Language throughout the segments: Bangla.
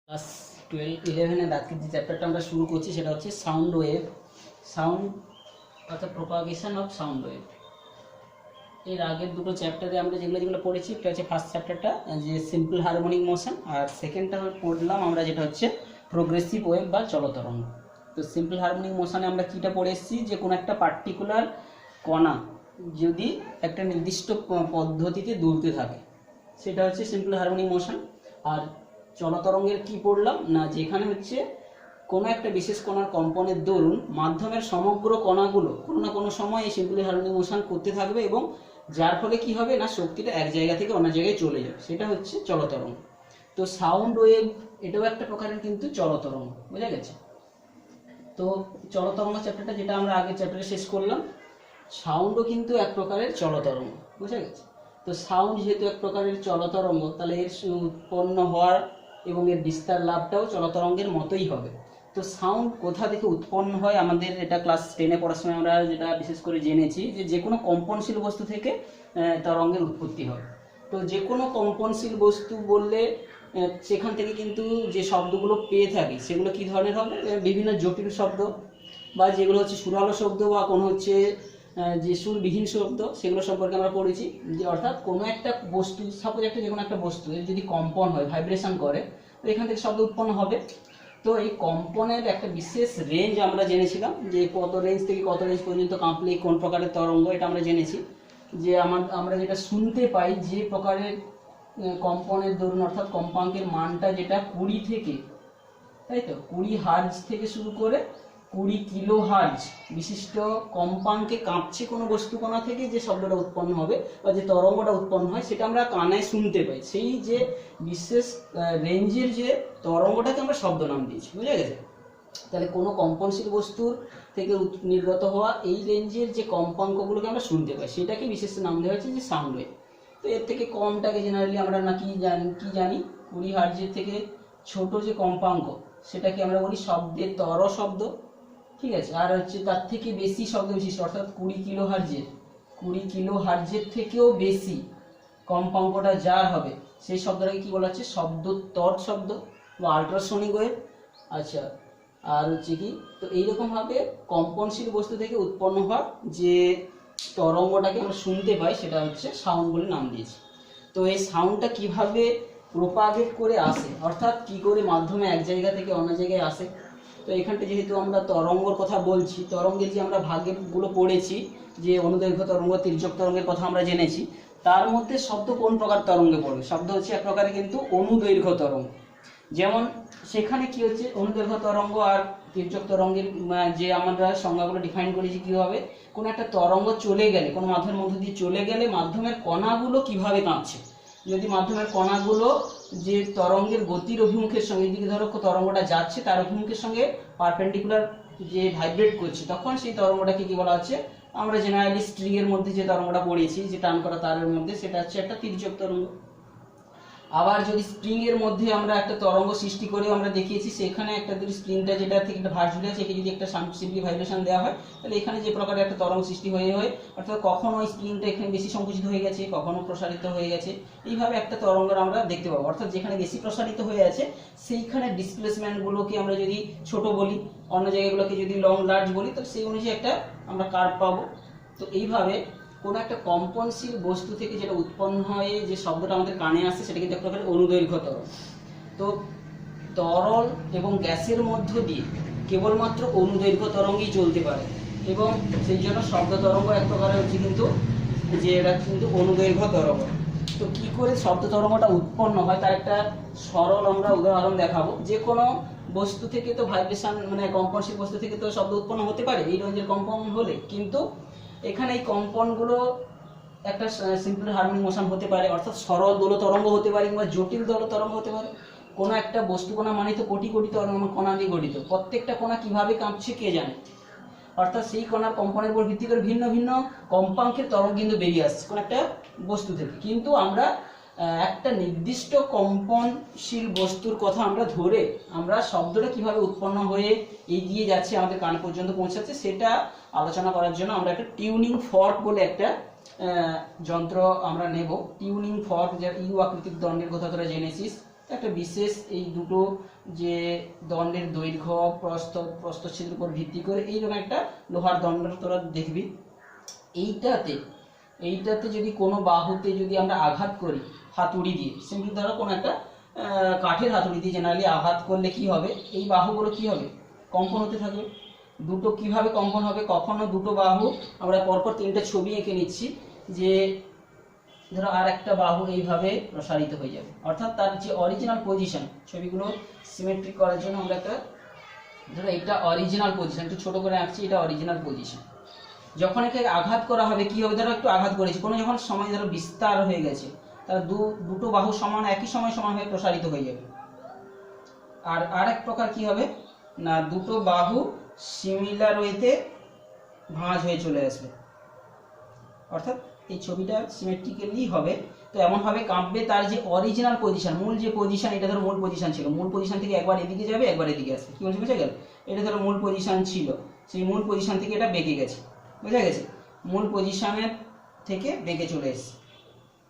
ক্লাস 11-এর আজকে যে চ্যাপ্টারটা আমরা শুরু করছি সেটা হচ্ছে সাউন্ড ওয়েভ, সাউন্ড অর্থাৎ প্রোপাগেশন অফ সাউন্ড ওয়েভ। এর আগের দুটো চ্যাপ্টারে আমরা যেগুলো পড়েছি, এটা হচ্ছে ফার্স্ট চ্যাপ্টারটা যে সিম্পল হারমোনিক মোশন, আর সেকেন্ডটা পড়লাম আমরা যেটা হচ্ছে প্রোগ্রেসিভ ওয়েভ বা চলতরঙ্গ। তো সিম্পল হারমোনিক মোশনে আমরা কীটা পড়ে এসেছি, যে কোনো একটা পার্টিকুলার কণা যদি একটা নির্দিষ্ট পদ্ধতিতে দুলতে থাকে সেটা হচ্ছে সিম্পল হারমোনিক মোশন। আর চলতরঙ্গের কি পড়লাম না, যেখানে হচ্ছে কোনো একটা বিশেষ কণার কম্পনের দরুন মাধ্যমের সমগ্র কণাগুলো কোনো না কোনো সময় এই সিম্পল হারমোনিক মোশন করতে থাকবে এবং যার ফলে কি হবে না, শক্তিটা এক জায়গা থেকে অন্য জায়গায় চলে যাবে, সেটা হচ্ছে চলতরঙ্গ। তো সাউন্ড ওয়েভ এটাও একটা প্রকারের কিন্তু চলতরঙ্গ, বোঝা গেছে? তো চলতরঙ্গ চ্যাপ্টারটা যেটা আমরা আগের চ্যাপ্টারে শেষ করলাম, সাউন্ডও কিন্তু এক প্রকারের চলতরঙ্গ, বোঝা গেছে? তো সাউন্ড যেহেতু এক প্রকারের চলতরঙ্গ, তাহলে এর উৎপন্ন হওয়ার এবং এর বিস্তার লাভটাও চলতরঙ্গের মতোই হবে। তো সাউন্ড কোথা থেকে উৎপন্ন হয়, আমাদের এটা ক্লাস 10-এ পড়ার সময় আমরা যেটা বিশেষ করে জেনেছি যে কোনো কম্পনশীল বস্তু থেকে তরঙ্গের উৎপত্তি হয়। তো যে কোনো কম্পনশীল বস্তু বললে সেখান থেকে কিন্তু যে শব্দগুলো পেয়ে থাকি সেগুলো কী ধরনের হবে, বিভিন্ন জটিল শব্দ বা যেগুলো হচ্ছে সুরালো শব্দ বা কোনো হচ্ছে যে সুরবিহীন শব্দ, সেগুলো সম্পর্কে আমরা পড়েছি। যে অর্থাৎ কোনো একটা বস্তু, সাপোজ একটা যে কোনো একটা বস্তু এর যদি কম্পন হয়, ভাইব্রেশন করে, তো এখান থেকে শব্দ উৎপন্ন হবে। তো এই কম্পনের একটা বিশেষ রেঞ্জ আমরা জেনেছিলাম, যে কত রেঞ্জ থেকে কত রেঞ্জ পর্যন্ত কাঁপলে কোন প্রকারের তরঙ্গ, এটা আমরা জেনেছি। যে আমরা যেটা শুনতে পাই যে প্রকারের কম্পনের দরুন, অর্থাৎ কম্পাঙ্কের মানটা যেটা 20 থেকে, তাই তো 20 হার্জ থেকে শুরু করে 20 কিলো হার্জ বিশিষ্ট কম্পাঙ্কে কাঁপছে কোনো বস্তু কণা থেকে যে শব্দটা উৎপন্ন হবে বা যে তরঙ্গটা উৎপন্ন হয়, সেটা আমরা কানে শুনতে পাই। সেই যে বিশেষ রেঞ্জের যে তরঙ্গটাকে আমরা শব্দ নাম দিয়েছি, বুঝা গেছে? তাহলে কোনো কম্পনশীল বস্তুর থেকে নির্গত হওয়া এই রেঞ্জের যে কম্পাঙ্কগুলোকে আমরা শুনতে পাই, সেটাকে বিশেষ নাম দেওয়া হয়েছে যে সাউন্ড ওয়েভ। তো এর থেকে কমটাকে জেনারেলি আমরা না কি জানি 20 হার্জের থেকে ছোট যে কম্পাঙ্ক সেটাকে আমরা বলি শব্দের তর শব্দ, ঠিক আছে? আর হচ্ছে তার থেকে বেশি শব্দ বিশিষ্ট, অর্থাৎ 20 কিলো হার্জের থেকেও বেশি কম্পাঙ্কটা যার হবে সেই শব্দটাকে কি বলা হচ্ছে শব্দোত্তর শব্দ বা আল্ট্রাসনিক ওয়েভ। আচ্ছা, আর হচ্ছে কি, তো এইরকমভাবে কম্পনশীল বস্তু থেকে উৎপন্ন হওয়া যে তরঙ্গটাকে আমরা শুনতে পাই সেটা হচ্ছে সাউন্ড বলে নাম দিয়েছি। তো এই সাউন্ডটা কিভাবে প্রোপাগেট করে আসে, অর্থাৎ কি করে মাধ্যমে এক জায়গা থেকে অন্য জায়গায় আসে, তো এখানটা যেহেতু আমরা তরঙ্গর কথা বলছি, তরঙ্গের যে আমরা ভাগগুলো পড়েছি, যে অনুদৈর্ঘ্য তরঙ্গ, তির্যক তরঙ্গের কথা আমরা জেনেছি, তার মধ্যে শব্দ কোন প্রকার তরঙ্গে পড়বে? শব্দ হচ্ছে এক প্রকারে কিন্তু অনুদৈর্ঘ্য তরঙ্গ। যেমন সেখানে কি হচ্ছে, অনুদৈর্ঘ্য তরঙ্গ আর তির্যক তরঙ্গের যে আমরা সংজ্ঞাগুলো ডিফাইন করেছি কীভাবে, কোনো একটা তরঙ্গ চলে গেলে, কোনো মাধ্যমের মধ্যে দিয়ে চলে গেলে মাধ্যমের কণাগুলো কিভাবে কাঁপছে। যদি মাধ্যমের কণাগুলো যে তরঙ্গের গতির অভিমুখের সঙ্গে, এদিকে ধরো তরঙ্গটা যাচ্ছে তার অভিমুখের সঙ্গে পারপেন্ডিকুলার যে ভাইব্রেট করছে, তখন সেই তরঙ্গটাকে কি বলা হচ্ছে, আমরা জেনারেলি স্ট্রিং এর মধ্যে যে তরঙ্গটা পড়েছি, যে টান করা তারের মধ্যে, সেটা হচ্ছে একটা তির্যক তরঙ্গ। আবার যদি স্প্রিং এর মধ্যে আমরা একটা তরঙ্গ সৃষ্টি করে আমরা দেখিয়েছি, সেখানে একটা যদি স্প্রিংটা যেটা থেকে একটা ভাঁজ ঝুলে আছে, একে যদি একটা সিম্পলি ভাইব্রেশন দেওয়া হয়, তাহলে এখানে যে প্রকারের একটা তরঙ্গ সৃষ্টি হয়ে অর্থাৎ কখনো ওই স্প্রিংটা এখানে বেশি সংকুচিত হয়ে গেছে, কখনো প্রসারিত হয়ে গেছে, এইভাবে একটা তরঙ্গের আমরা দেখতে পাবো। অর্থাৎ যেখানে বেশি প্রসারিত হয়ে আছে সেইখানে ডিসপ্লেসমেন্টগুলোকে আমরা যদি ছোট বলি, অন্য জায়গাগুলোকে যদি লং লার্জ বলি, তো সেই অনুযায়ী একটা আমরা কার্ভ পাবো। তো এইভাবে কোনো একটা কম্পনশীল বস্তু থেকে যেটা উৎপন্ন হয়, যে শব্দটা আমাদের কানে আসে, সেটা কিন্তু এক প্রকারের অনুদৈর্ঘ্য তরঙ্গ। তো তরল এবং গ্যাসের মধ্য দিয়ে কেবলমাত্র অনুদৈর্ঘ্য তরঙ্গই চলতে পারে, এবং সেই জন্য শব্দ তরঙ্গ এক প্রকারের হচ্ছে কিন্তু যে এটা কিন্তু অনুদৈর্ঘ্য তরঙ্গ। তো কি করে শব্দ তরঙ্গটা উৎপন্ন হয় তার একটা সরল আমরা উদাহরণ দেখাবো। যে কোনো বস্তু থেকে তো ভাইব্রেশন, মানে কম্পনশীল বস্তু থেকে তো শব্দ উৎপন্ন হতে পারে এই রেঞ্জের কম্পন হলে, কিন্তু এখানে এই কম্পনগুলো একটা সিম্পল হারমোনিক মোশন হতে পারে, অর্থাৎ সরল দোল তরঙ্গ হতে পারে, কিংবা জটিল দোল তরঙ্গ হতে পারে। কোনো একটা বস্তু কণা মানে তো কোটি কোটি কণা দিয়ে গঠিত, প্রত্যেকটা কণা কিভাবে কাঁপছে কে জানে, অর্থাৎ সেই কণার কম্পনের উপর ভিত্তি করে ভিন্ন ভিন্ন কম্পাঙ্কের তরঙ্গ কিন্তু বেরিয়ে আসছে কোনো একটা বস্তু থেকে। কিন্তু আমরা একটা নির্দিষ্ট কম্পনশীল বস্তুর কথা আমরা ধরে আমরা শব্দটা কিভাবে উৎপন্ন হয়ে এগিয়ে যাচ্ছে আমাদের কান পর্যন্ত পৌঁছাচ্ছে, সেটা আলোচনা করার জন্য আমরা একটা টিউনিং ফর্ক বলে একটা যন্ত্র আমরা নেব। টিউনিং ফর্ক, যার ইউ আকৃতির দণ্ডের কথা তোরা জেনেছিস, একটা বিশেষ এই দুটো যে দণ্ডের দৈর্ঘ্য প্রস্থচ্ছেদের উপর ভিত্তি করে এইরকম একটা লোহার দণ্ড তোরা দেখবি। এইটাতে যদি কোনো বাহুতে যদি আমরা আঘাত করি হাতুড়ি দিয়ে, সিম্পলি ধরো কোনো একটা কাঠের হাতুড়ি দিয়ে জেনারেলি আঘাত করলে কি হবে, এই বাহুগুলো কি হবে, কম্পন হতে থাকবে। দুটো কিভাবে কম্পন হবে, কখনো দুটো বাহু আমরা পরপর তিনটা ছবি এঁকে নিচ্ছি, যে ধরো আর একটা বাহু এইভাবে প্রসারিত হয়ে যাবে, অর্থাৎ তার যে অরিজিনাল পজিশন, ছবিগুলো সিমেট্রিক করার জন্য আমরা একটা ধরো এটা অরিজিনাল পজিশন, একটু ছোট করে আঁকছি, এটা অরিজিনাল পজিশন। যখন একে আঘাত করা হবে কি হবে, ধরো একটু আঘাত করেছি, কোনো যখন সময় ধরো বিস্তার হয়ে গেছে, তার দুটো বাহু সমান একই সময় সমানভাবে প্রসারিত হয়ে যাবে। আর আরেক প্রকার কি হবে না, দুটো বাহু সিমিলার ওয়েতে ভাঁজ হয়ে চলে আসবে, অর্থাৎ এই ছবিটা সিমেট্রিক্যালি হবে। তো এমন ভাবে কাঁপবে তার যে অরিজিনাল পজিশন, মূল যে পজিশন, এটা ধরো মূল পজিশন ছিল, মূল পজিশন থেকে একবার এদিকে যাবে একবার এদিকে আসবে, কি বলছি বুঝে গেল? এটা ধরো মূল পজিশন ছিল, সেই মূল পজিশন থেকে এটা বেঁকে গেছে, বুঝা গেছে? মূল পজিশনের থেকে বেঁকে চলে এসেছে,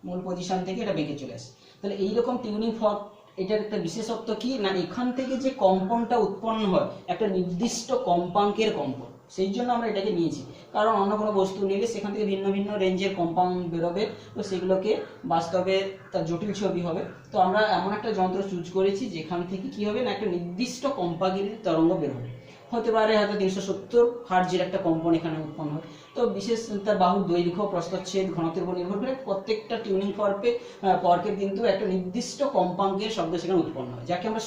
মূল পজিশন থেকে এটা বেঁকে চলে আসে। তাহলে এইরকম টিউনিং ফর্ক, এটার একটা বিশেষত্ব কি না, এখান থেকে যে কম্পনটা উৎপন্ন হয় একটা নির্দিষ্ট কম্পাঙ্কের কম্পন, সেই জন্য আমরা এটাকে নিয়েছি। কারণ অন্য কোনো বস্তু নিলে সেখান থেকে ভিন্ন ভিন্ন রেঞ্জের কম্পাঙ্ক বেরোবে, তো সেগুলোকে বাস্তবে তার জটিল ছবি হবে। তো আমরা এমন একটা যন্ত্র চুজ করেছি যেখান থেকে কি হবে না, একটা নির্দিষ্ট কম্পাঙ্কের তরঙ্গ বেরোবে, হতে পারে হয়তো 370 হার্টজের একটা কম্পন এখানে উৎপন্ন হয়। তো বিশেষ তার বাহুর দৈর্ঘ্য, প্রস্থচ্ছেদ, ঘনত্বের উপর নির্ভর করে প্রত্যেকটা টিউনিং ফর্কের কিন্তু একটা নির্দিষ্ট কম্পাঙ্কের শব্দ সেখানে উৎপন্ন হয়, যাকে আমরা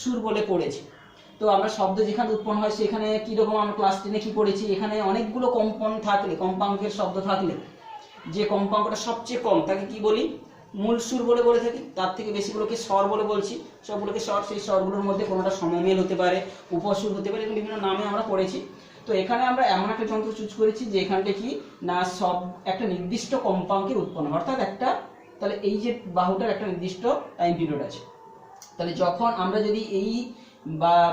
সুর বলে পড়েছি। তো আমরা শব্দ যেখানে উৎপন্ন হয় সেখানে কীরকম, আমরা ক্লাস 10-এ কি পড়েছি, এখানে অনেকগুলো কম্পন থাকলে, কম্পাঙ্কের শব্দ থাকলে, যে কম্পাঙ্কটা সবচেয়ে কম তাকে কি বলি, মূল সুর বলে থাকি। তার থেকে বেশিগুলোকে স্বর বলে বলছি, সবগুলোকে স্বর। সেই স্বরগুলোর মধ্যে কোনোটা সমমেল হতে পারে, উপসুর হতে পারে, এরকম বিভিন্ন নামে আমরা পড়েছি। তো এখানে আমরা এমন একটা যন্ত্র চুজ করেছি যে এখানটা কি না, সব একটা নির্দিষ্ট কম্পাঙ্কের উৎপন্ন, অর্থাৎ একটা, তাহলে এই যে বাহুটার একটা নির্দিষ্ট টাইম পিরিয়ড আছে। তাহলে যখন আমরা যদি এই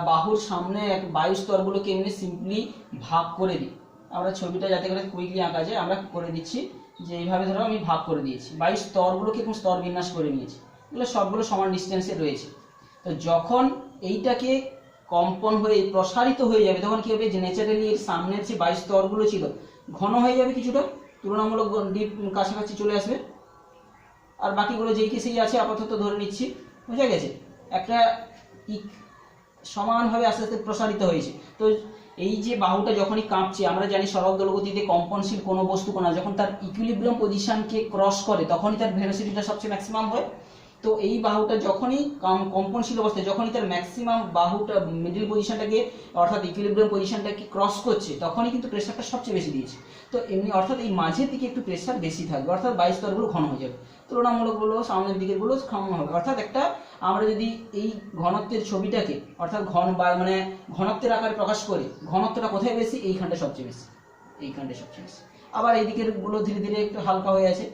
বাহুর সামনে বায়ু স্তরগুলোকে এমনি সিম্পলি ভাগ করে দিই, আমরা ছবিটা যাতে করে কুইকলি আঁকা যায়, আমরা করে দিচ্ছি যে এইভাবে ধরো আমি ভাগ করে দিয়েছি, বায়ু স্তরগুলোকে এবং স্তর বিন্যাস করে নিয়েছি, এগুলো সবগুলো সমান ডিস্টেন্সে রয়েছে। তো যখন এইটাকে কম্পন হয়ে প্রসারিত হয়ে যাবে তখন কি হবে, যে ন্যাচারালি এর সামনের যে বায়ু স্তরগুলো ছিল ঘন হয়ে যাবে, কিছুটা তুলনামূলক ডিপ কাছাকাছি চলে আসবে, আর বাকিগুলো যেই কি সেই আছে আপাতত ধরে নিচ্ছি, বুঝা গেছে? একটা সমানভাবে আস্তে আস্তে প্রসারিত হয়েছে। তো এই যে বাহুটা যখনই কাঁপছে, আমরা জানি সরল দোলগতিতে কম্পনশীল কোনো বস্তু কণা যখন তার ইকুইলিব্রিয়াম পজিশনকে ক্রস করে তখনই তার ভেলোসিটিটা সবচেয়ে ম্যাক্সিমাম হয়। তো এই বাহুটা যখনই কম্পনশীল অবস্থায়, যখনই তার ম্যাক্সিমাম বাহুটা মিডল পজিশনটাকে অর্থাৎ ইকুইলিব্রিয়াম পজিশনটাকে ক্রস করছে, তখনই কিন্তু প্রেসারটা সবচেয়ে বেশি দিয়েছে। তো এমনি অর্থাৎ এই মাঝের দিকে একটু প্রেসার বেশি থাকবে, অর্থাৎ বায়ু স্তরগুলো ঘন হয়ে যাবে, তুলনামূলকগুলো সামনের দিকের গুলো কম হবে। অর্থাৎ একটা আমরা যদি এই ঘনত্বের ছবিটাকে অর্থাৎ মানে ঘনত্বের আকারে প্রকাশ করি, ঘনত্বটা কোথায় বেশি, এইখানটা সবচেয়ে বেশি, এইখানটা সবচেয়ে বেশি। আবার এই দিকের গুলো ধীরে ধীরে একটু হালকা হয়ে আছে,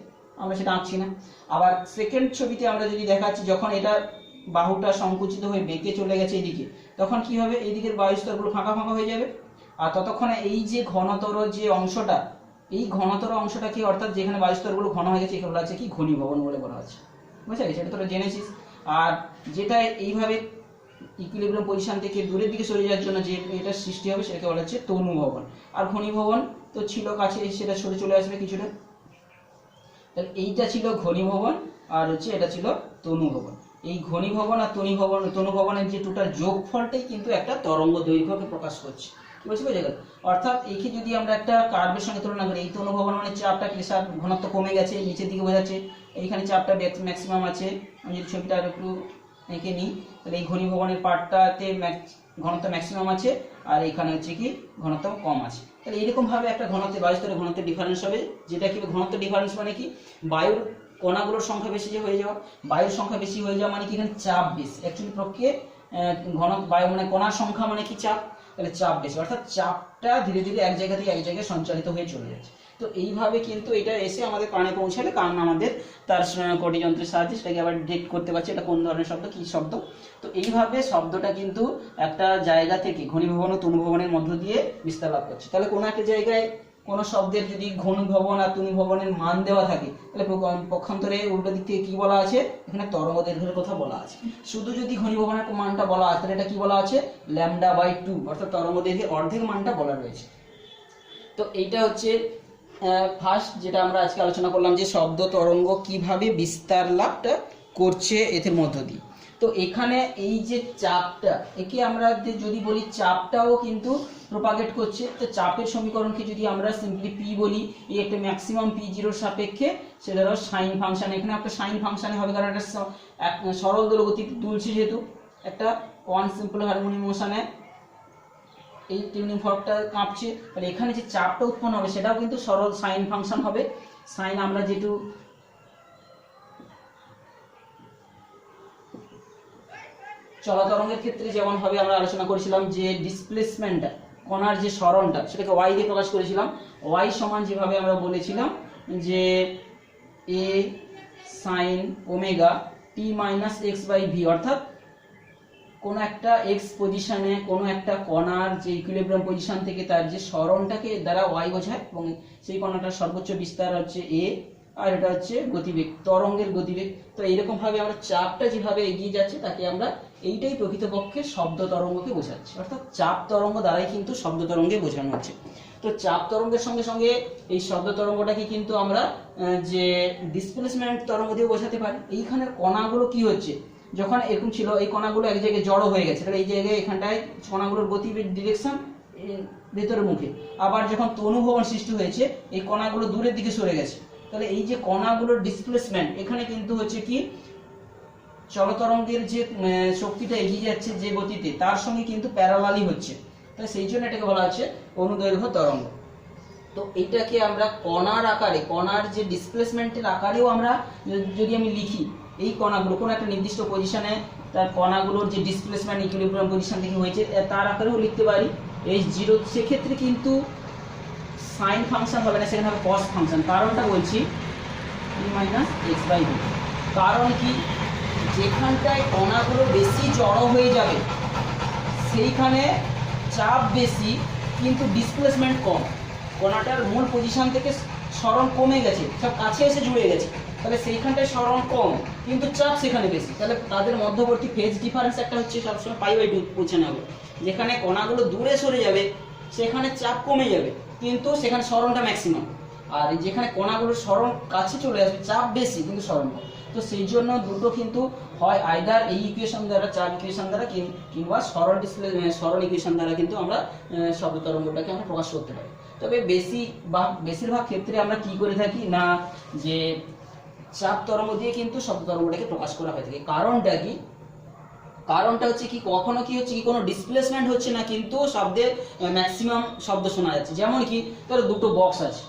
আমরা সেটা আঁকছি না। আবার সেকেন্ড ছবিতে আমরা যদি দেখাচ্ছি, যখন এটা বাহুটা সংকুচিত হয়ে বেঁকে চলে গেছে এইদিকে, তখন কি হবে, এই দিকের বায়ু স্তরগুলো ফাঁকা ফাঁকা হয়ে যাবে। আর ততক্ষণে এই যে ঘনতর যে অংশটা, এই ঘনতর অংশটাকে অর্থাৎ যেখানে বায়ু স্তরগুলো ঘন হয়ে গেছে, একে বলা হচ্ছে কি ঘনীভবন বলে বলা হচ্ছে, বুঝা গেছে? এটা তোরা জেনেছিস। আর যেটা এইভাবে ইকুইলিব্রিয়াম পজিশন থেকে দূরের দিকে সরে যাওয়ার জন্য যে এটা সৃষ্টি হবে সেটাকে বলা হচ্ছে তনুভবন। আর ঘনীভবন তো ছিল কাছে, সেটা সরে চলে আসবে কিছুটা। তাহলে এইটা ছিল ঘনীভবন, আর হচ্ছে এটা ছিল তনুভবন। এই ঘনীভবন আর তনুভবনের যে টোটাল যোগফলটাই কিন্তু একটা তরঙ্গ দৈর্ঘ্যকে প্রকাশ করছে, বুঝতে পেরেছ? অর্থাৎ একে যদি আমরা একটা কার্ভের সঙ্গে তুলনা করি, এই তনুভবন মানে চাপটা প্রেসার ঘনত্ব কমে গেছে, নিচের দিকে বোঝাচ্ছে, এইখানে চাপটা ম্যাক্সিমাম আছে। আমি যদি ছবিটা আর একটু এঁকে নিই, তাহলে এই ঘনীভবনের পার্টটাতে ঘনত্ব ম্যাক্সিমাম আছে, আর এখানে হচ্ছে কি ঘনত্ব কম আছে। তাহলে এইরকম ভাবে একটা ঘনত্বের বায়ু স্তরে ঘনত্বের ডিফারেন্স হবে, যেটা কি ঘনত্ব ডিফারেন্স মানে কি, বায়ুর কণাগুলোর সংখ্যা বেশি যে হয়ে যাওয়া, বায়ুর সংখ্যা বেশি হয়ে যাওয়া মানে কি এখানে চাপ বেশি। অ্যাকচুয়ালি প্রক্রিয়া বায়ু মানে কণার সংখ্যা মানে কি চাপ, তাহলে চাপ বেশি, অর্থাৎ চাপটা ধীরে ধীরে এক জায়গা থেকে এক জায়গায় সঞ্চালিত হয়ে চলে যাচ্ছে। তো এইভাবে কিন্তু এটা এসে আমাদের কানে পৌঁছালে, কারণ আমাদের তার কোটি যন্ত্রের সাহায্যে সেটাকে আবার ডিটেক্ট করতে পারছে এটা কোন ধরনের শব্দ, কি শব্দ। তো এইভাবে শব্দটা কিন্তু একটা জায়গা থেকে ঘনীভবন ও তনুভবনের মধ্য দিয়ে বিস্তার লাভ করছে। তাহলে কোনো একটা জায়গায় কোনো শব্দের যদি ঘনীভবন আর তূণীভবনের মান দেওয়া থাকে তাহলে পক্ষান্তরে উল্টো দিক থেকে কি বলা আছে, এখানে তরঙ্গ দৈর্ঘ্যের কথা বলা আছে। শুধু যদি ঘনীভবনের মানটা বলা আছে তাহলে এটা কি বলা আছে, λ/2, অর্থাৎ তরঙ্গ দৈর্ঘ্যের অর্ধেক মানটা বলা রয়েছে। তো এইটা হচ্ছে ফার্স্ট যেটা আমরা আজকে আলোচনা করলাম যে শব্দ তরঙ্গ কিভাবে বিস্তার লাভটা করছে এদের মধ্য দিয়ে। তো এখানে এই যে চাপটা, একে আমরা যদি বলি চাপটাও কিন্তু প্রপাগেট করছে। তো চাপের সমীকরণকে যদি আমরা সিম্পলি পি বলি, এই একটা ম্যাক্সিমাম পি জিরোর সাপেক্ষে সেটা হলো সাইন ফাংশন। এখানে একটা সাইন ফাংশনে হবে কারণ একটা সরল দোলগতি তুলছি, যেহেতু একটা ওয়ান সিম্পল হারমোনিক মোশনে এই টিউনিং ফর্কটা কাঁপছে, তাহলে এখানে যে চাপটা উৎপন্ন হবে সেটাও কিন্তু সরল সাইন ফাংশন হবে। সাইন আমরা যেটু চলাতরঙ্গের ক্ষেত্রে যেমন ভাবে আমরা আলোচনা করেছিলাম যে ডিসপ্লেসমেন্টটা, কণার যে সরণটা সেটাকে ওয়াই দিয়ে প্রকাশ করেছিলাম। ওয়াই সমান যেভাবে আমরা বলেছিলাম যে A sine omega T minus x by V, অর্থাৎ কোনো একটা এক্স পজিশনে কোনো একটা কণার যে ইকুইলিব্রিয়াম পজিশন থেকে তার যে সরণটাকে দ্বারা ওয়াই বোঝায় এবং সেই কণাটার সর্বোচ্চ বিস্তার হচ্ছে এ, আর এটা হচ্ছে গতিবেগ, তরঙ্গের গতিবেগ। তো এইরকম ভাবে আমরা চাপটা যেভাবে এগিয়ে যাচ্ছে তাকে আমরা এইটাই প্রকৃতপক্ষে শব্দ তরঙ্গকে বোঝাচ্ছি, অর্থাৎ চাপ তরঙ্গ দ্বারাই কিন্তু শব্দ তরঙ্গে বোঝানো হচ্ছে। তো চাপ তরঙ্গের সঙ্গে সঙ্গে এই শব্দ তরঙ্গটাকে কিন্তু আমরা যে ডিসপ্লেসমেন্ট তরঙ্গ দিয়ে বোঝাতে পারি। এইখানের কণাগুলো কি হচ্ছে, যখন এরকম ছিল এই কণাগুলো এক জায়গায় জড়ো হয়ে গেছে, তাহলে এই জায়গায় এখানটায় কণাগুলোর গতিবেগ ডিরেকশন ভেতরের মুখে, আবার যখন তনুভবন সৃষ্টি হয়েছে এই কণাগুলো দূরের দিকে সরে গেছে, তাহলে এই যে কণাগুলোর ডিসপ্লেসমেন্ট এখানে কিন্তু হচ্ছে কি চলতরঙ্গের যে শক্তিটা এগিয়ে যাচ্ছে যে গতিতে তার সঙ্গে কিন্তু প্যারালালি হচ্ছে, তাই সেই জন্য এটাকে বলা হচ্ছে অনুদৈর্ঘ্য তরঙ্গ। তো এইটাকে আমরা কণার আকারে, কণার যে ডিসপ্লেসমেন্টের আকারেও আমরা যদি আমি লিখি, এই কণাগুলো কোনো একটা নির্দিষ্ট পজিশনে তার কণাগুলোর যে ডিসপ্লেসমেন্ট ইকুইলিব্রিয়াম পজিশন থেকে হয়েছে তার আকারেও লিখতে পারি h0। সেক্ষেত্রে কিন্তু সাইন ফাংশন হবে না, সেখানে হবে কস ফাংশন। কারণটা বলছি e minus x by v. কারণ কি, যেখানটায় কণাগুলো বেশি জড়ো হয়ে যাবে সেইখানে চাপ বেশি কিন্তু ডিসপ্লেসমেন্ট কম, কণাটার মূল পজিশন থেকে সরণ কমে গেছে, সব কাছে এসে জুড়ে গেছে, তাহলে সেইখানটায় সরণ কম কিন্তু চাপ সেখানে বেশি, তাহলে তাদের মধ্যবর্তী ফেজ ডিফারেন্স একটা হচ্ছে সবসময় π/2 বুঝে নেব। যেখানে কণাগুলো দূরে সরে যাবে সেখানে চাপ কমে যাবে কিন্তু সেখানে সরণটা ম্যাক্সিমাম, আর যেখানে কণাগুলোর সরণ কাছে চলে আসবে চাপ বেশি কিন্তু সরণ কম। তো সেই জন্য দুটো কিন্তু হয় আইদার এই ইকুয়েশন দ্বারা, চাপ ইকুয়েশন দ্বারা, কিংবা সরণ ইকুয়েশন দ্বারা কিন্তু আমরা শব্দ তরঙ্গটাকে আমরা প্রকাশ করতে পারি। তবে বেশিরভাগ ক্ষেত্রে আমরা কি করে থাকি না, যে চাপ তরঙ্গ দিয়ে কিন্তু শব্দ তরঙ্গটাকে প্রকাশ করা হয়ে থাকে। কারণটা কি, কারণটা হচ্ছে কি কখনো কি হচ্ছে কি কোনো ডিসপ্লেসমেন্ট হচ্ছে না কিন্তু শব্দের ম্যাক্সিমাম শব্দ শোনা যাচ্ছে। যেমন কি ধরো দুটো বক্স আছে,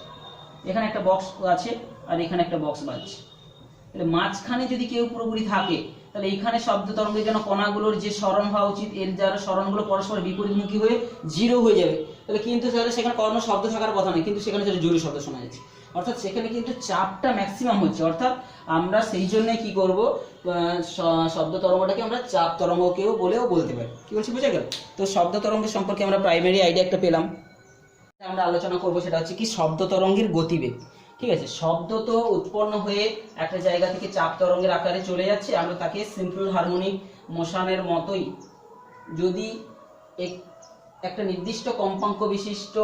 এখানে একটা বক্স আছে আর এখানে একটা বক্স বাজছে, তাহলে মাঝখানে যদি কেউ পুরোপুরি থাকে তাহলে এইখানে শব্দ তরঙ্গের জন্য কণাগুলোর যে সরণ হওয়া উচিত এর যারা সরণগুলো পরস্পর বিপরীতমুখী হয়ে জিরো হয়ে যাবে, তাহলে কিন্তু সেখানে কোনো শব্দ থাকার কথা নয়, কিন্তু সেখানে সেটা জোরে শব্দ শোনা যাচ্ছে, অর্থাৎ সেখানে কিন্তু চাপটা ম্যাক্সিমাম হচ্ছে। অর্থাৎ আমরা সেই জন্য কি করব, শব্দ তরঙ্গটাকে আমরা চাপ তরঙ্গকেও বলতে পারি। কি বলছি বুঝে গেল? তো শব্দ তরঙ্গের সম্পর্কে আমরা প্রাইমারি আইডিয়া একটা পেলাম। আমরা আলোচনা করব সেটা হচ্ছে কি শব্দ তরঙ্গের গতিবেগ। ঠিক আছে, শব্দ তো উৎপন্ন হয়ে একটা জায়গা থেকে চাপ তরঙ্গের আকারে চলে যাচ্ছে, আমরা তাকে সিম্পল হারমোনিক মোশনের মতোই যদি একটা নির্দিষ্ট কম্পাঙ্ক বিশিষ্ট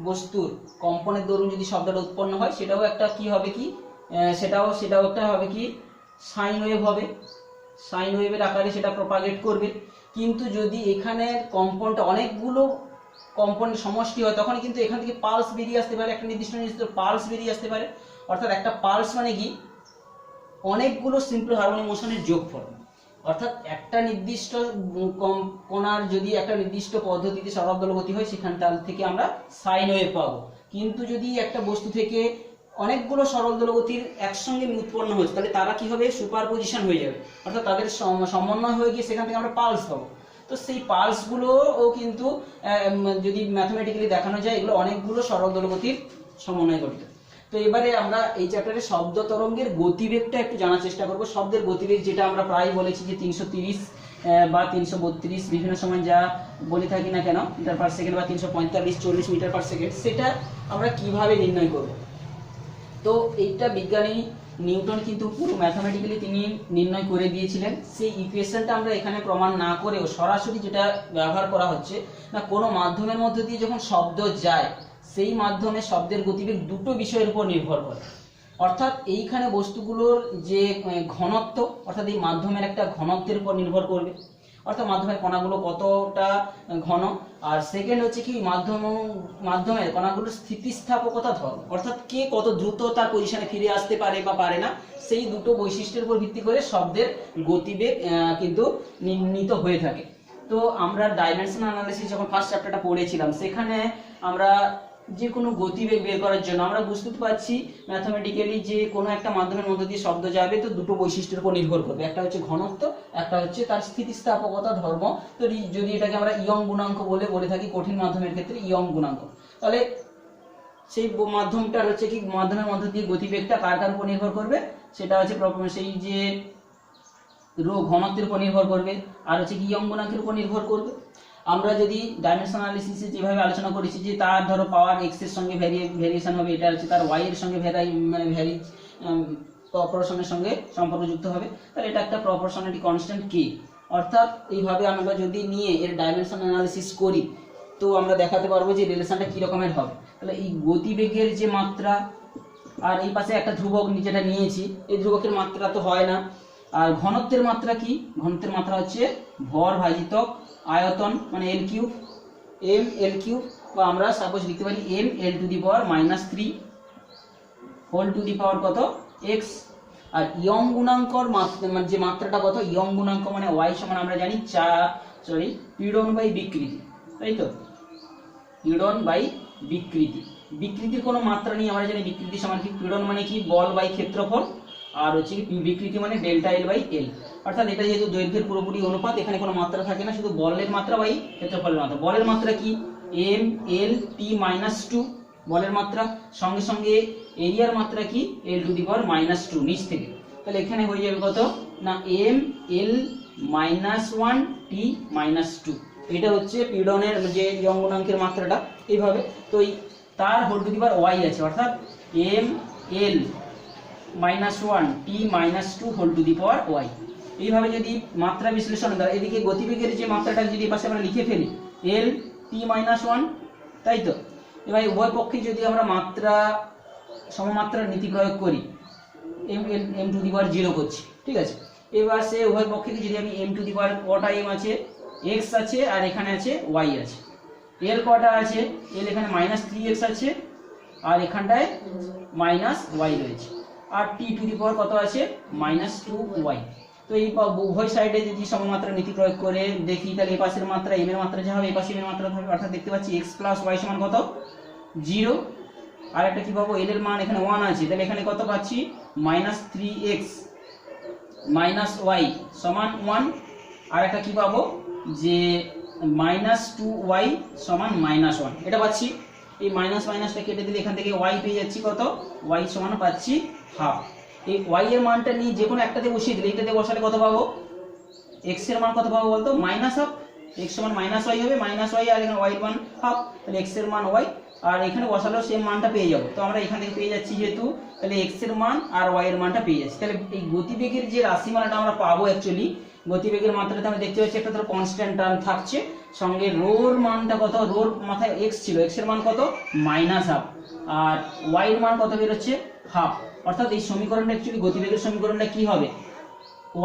বস্তুর কম্পনের দরুন যদি শব্দটা উৎপন্ন হয় সেটাও একটা কি হবে, কি সেটাও একটা হবে কি সাইন ওয়েভ হবে, সাইন ওয়েভের আকারে সেটা প্রপাগেট করবে। কিন্তু যদি এখানে কম্পনটা অনেকগুলো কম্পনের সমষ্টি হয় তখন কিন্তু এখান থেকে পালস বেরিয়ে আসতে পারে, একটা নির্দিষ্ট পালস বেরিয়ে আসতে পারে। অর্থাৎ একটা পালস মানে কি অনেকগুলো সিম্পল হারমোনিক মোশনের যোগফল, অর্থাৎ একটা নির্দিষ্ট কণার যদি একটা নির্দিষ্ট পদ্ধতিতে সরল দোলগতি হয় সেখানটা থেকে আমরা সাইন ওয়েভ পাবো। কিন্তু যদি একটা বস্তু থেকে অনেকগুলো সরল দোলগতির একসঙ্গে উৎপন্ন হচ্ছে তাহলে তারা কি হবে, সুপার পজিশন হয়ে যাবে, অর্থাৎ তাদের সমন্বয় হয়ে গিয়ে সেখান থেকে আমরা পালস পাবো। তো সেই পালসগুলোও কিন্তু যদি ম্যাথমেটিক্যালি দেখানো যায় এগুলো অনেকগুলো সরল দোলগতির সমন্বয়ে গঠিত। তো এবারে আমরা এই চ্যাপ্টারে শব্দ তরঙ্গের গতিবেগটা একটু জানার চেষ্টা করব। শব্দের গতিবেগ যেটা আমরা প্রায় বলেছি যে 330 বা 332 বিভিন্ন সময় যা বলে থাকি না কেন মিটার পার সেকেন্ড বা 345-40 মিটার পার সেকেন্ড, সেটা আমরা কিভাবে নির্ণয় করব। তো এইটা বিজ্ঞানী নিউটন কিন্তু পুরো ম্যাথমেটিক্যালি তিনি নির্ণয় করে দিয়েছিলেন। সেই ইকুয়েশনটা আমরা এখানে প্রমাণ না করেও সরাসরি যেটা ব্যবহার করা হচ্ছে না, কোনো মাধ্যমের মধ্যে দিয়ে যখন শব্দ যায় সেই মাধ্যমে শব্দের গতিবেগ দুটো বিষয়ের উপর নির্ভর করে। অর্থাৎ এইখানে বস্তুগুলোর যে ঘনত্ব, অর্থাৎ এই মাধ্যমের একটা ঘনত্বের উপর নির্ভর করবে, অর্থাৎ মাধ্যমের কণাগুলো কতটা ঘন। আর সেকেন্ড হচ্ছে কি মাধ্যমের কণাগুলোর স্থিতিস্থাপকতা ধর্ম, অর্থাৎ কে কত দ্রুত তার পজিশনে ফিরে আসতে পারে বা পারে না, সেই দুটো বৈশিষ্ট্যের উপর ভিত্তি করে শব্দের গতিবেগ কিন্তু নির্ণীত হয়ে থাকে। তো আমরা ডাইমেনশনাল অ্যানালিসিস যখন ফার্স্ট চ্যাপ্টারটা পড়েছিলাম, সেখানে আমরা যে কোনো গতিবেগ বের করার জন্য আমরা বুঝতে পারছি ম্যাথমেটিক্যালি যে কোনো একটা মাধ্যমের মধ্যে দিয়ে শব্দ যাবে তো দুটো বৈশিষ্ট্যের উপর নির্ভর করবে, একটা হচ্ছে ঘনত্ব, একটা হচ্ছে তার স্থিতিস্থাপকতা ধর্ম। তো যদি এটাকে আমরা ইয়ং গুণাঙ্ক বলে থাকি কঠিন মাধ্যমের ক্ষেত্রে ইয়ং গুণাঙ্ক, তাহলে সেই মাধ্যমটার হচ্ছে কি মাধ্যমের মধ্যে দিয়ে গতিবেগটা কার উপর নির্ভর করবে, সেটা হচ্ছে সেই যে ঘনত্বের উপর নির্ভর করবে, আর হচ্ছে কি ইয়ং গুণাঙ্কের উপর নির্ভর করবে। আমরা যদি ডাইমেনশনাল অ্যানালিসিসে যেভাবে আলোচনা করেছি যে তার ধরো পাওয়ার এক্স এর সঙ্গে ভেরিয়েশন হবে, এটা হচ্ছে তার ওয়াই এর সঙ্গে প্রপোর্শনের সঙ্গে সম্পর্কযুক্ত হবে, তাহলে এটা একটা প্রপোর্শনালিটি কনস্ট্যান্ট কে। অর্থাৎ এইভাবে আমরা যদি নিয়ে এর ডাইমেনশনাল অ্যানালিসিস করি তো আমরা দেখাতে পারবো যে রিলেশনটা কি রকমের হবে। তাহলে এই গতিবেগের যে মাত্রা, আর এই পাশে একটা ধ্রুবক যেটা নিয়েছি, এই ধ্রুবকের মাত্রা তো হয় না। আর ঘনত্বের মাত্রা কি, ঘনত্বের মাত্রা হচ্ছে ভর ভাজিতক আয়তন, মানে L cube, M L cube, বা আমরা সাপোজ লিখতে পারি M L to the power -3 whole to the power কত এক্স। আর ইয়ং গুণাঙ্কর যে মাত্রাটা কত, ইয়ং গুণাঙ্ক মানে ওয়াই সমান আমরা জানি পীড়ন বাই বিকৃতি, তাই তো, পীড়ন বাই বিকৃতি। বিকৃতির কোনো মাত্রা নেই, আমরা জানি বিকৃতি সমান কি, পীড়ন মানে কি বল বাই ক্ষেত্রফল, আর হচ্ছে বিকৃতি মানে ডেল্টা এল বাই এল। অর্থাৎ এটা যেহেতু দৈর্ঘ্যের পুরোপুরি অনুপাত, এখানে কোনো মাত্রা থাকে না, শুধু বলের মাত্রা বাই ক্ষেত্রফলের মাত্রা। বলের মাত্রা কি এম এল টি-2 বলের মাত্রা, সঙ্গে সঙ্গে এরিয়ার মাত্রা কি এল টু দি পাওয়ার -2 নিচ থেকে। তাহলে এখানে হয়ে যাবে কত না এম এল -1 টি-2, এটা হচ্ছে পীড়নের যে ইয়ং গুণাঙ্কের মাত্রাটা এইভাবে। তো তার whole to the power Y আছে, অর্থাৎ এম এল -1 টি-2 whole to the power Y. এইভাবে যদি মাত্রা বিশ্লেষণ দ্বারা এদিকে গতিবেগের যে মাত্রাটা যদি পাশে আমরা লিখে ফেলি এল টি-1, তাই তো। এবার উভয় পক্ষে যদি আমরা মাত্রা সমমাত্রার নীতি প্রয়োগ করি, এম টু দি পাওয়ার 0 করছি, ঠিক আছে। এবার সে উভয় পক্ষে যদি আমি এম টু দি পাওয়ার কটা এম আছে, এক্স আছে, আর এখানে আছে ওয়াই আছে। এল কটা আছে, এল এখানে -3x আছে, আর এখানটায় -y রয়েছে। আর টি টু দি পাওয়ার কত আছে -2y। তো এই উভয় সাইডে যদি সমমাত্রা নীতি প্রয়োগ করে দেখি, তাহলে এই পাশের মাত্রা এম এর মাত্রা যা হবে এই পাশে এম এর মাত্রা হবে, অর্থাৎ দেখতে পাচ্ছি x + y সমান কত 0। আর একটা কি পাবো, এল এর মান এখানে 1 আছে, তাহলে এখানে কত পাচ্ছি -3x -y সমান 1। আর একটা কি পাবো যে -2y সমান -1, এটা পাচ্ছি। এই মাইনাসটা কেটে দিলে এখান থেকে y পেয়ে যাচ্ছি কত, y সমান পাচ্ছি হাফ। এই y এর মানটা নিয়ে যে কোনো একটাতে বসিয়ে দিলে, এইটাতে বসালে কত পাবো, x এর মান কত পাবো বলতো -হাফ, x সমান -y হবে, -y, আর এখানে y এর মান হাফ, তাহলে x এর মান y, আর এখানে বসালেও সেম মানটা পেয়ে যাবো। তো আমরা এখান থেকে পেয়ে যাচ্ছি যেহেতু, তাহলে x এর মান আর y এর মানটা পেয়ে যাচ্ছি। তাহলে এই গতিবেগের যে রাশিমালাটা আমরা পাবো, অ্যাকচুয়ালি গতিবেগের মাত্রাতে আমরা দেখতে পাচ্ছি একটা ধরো কনস্ট্যান্ট টার্ম থাকছে, সঙ্গে রোর মানটা কত, রোর মাথায় x ছিল, x এর মান কত -হাফ, আর y এর মান কত বের হচ্ছে হাফ। অর্থাৎ এই সমীকরণটা অ্যাকচুয়ালি গতিবেগের সমীকরণটা কি হবে,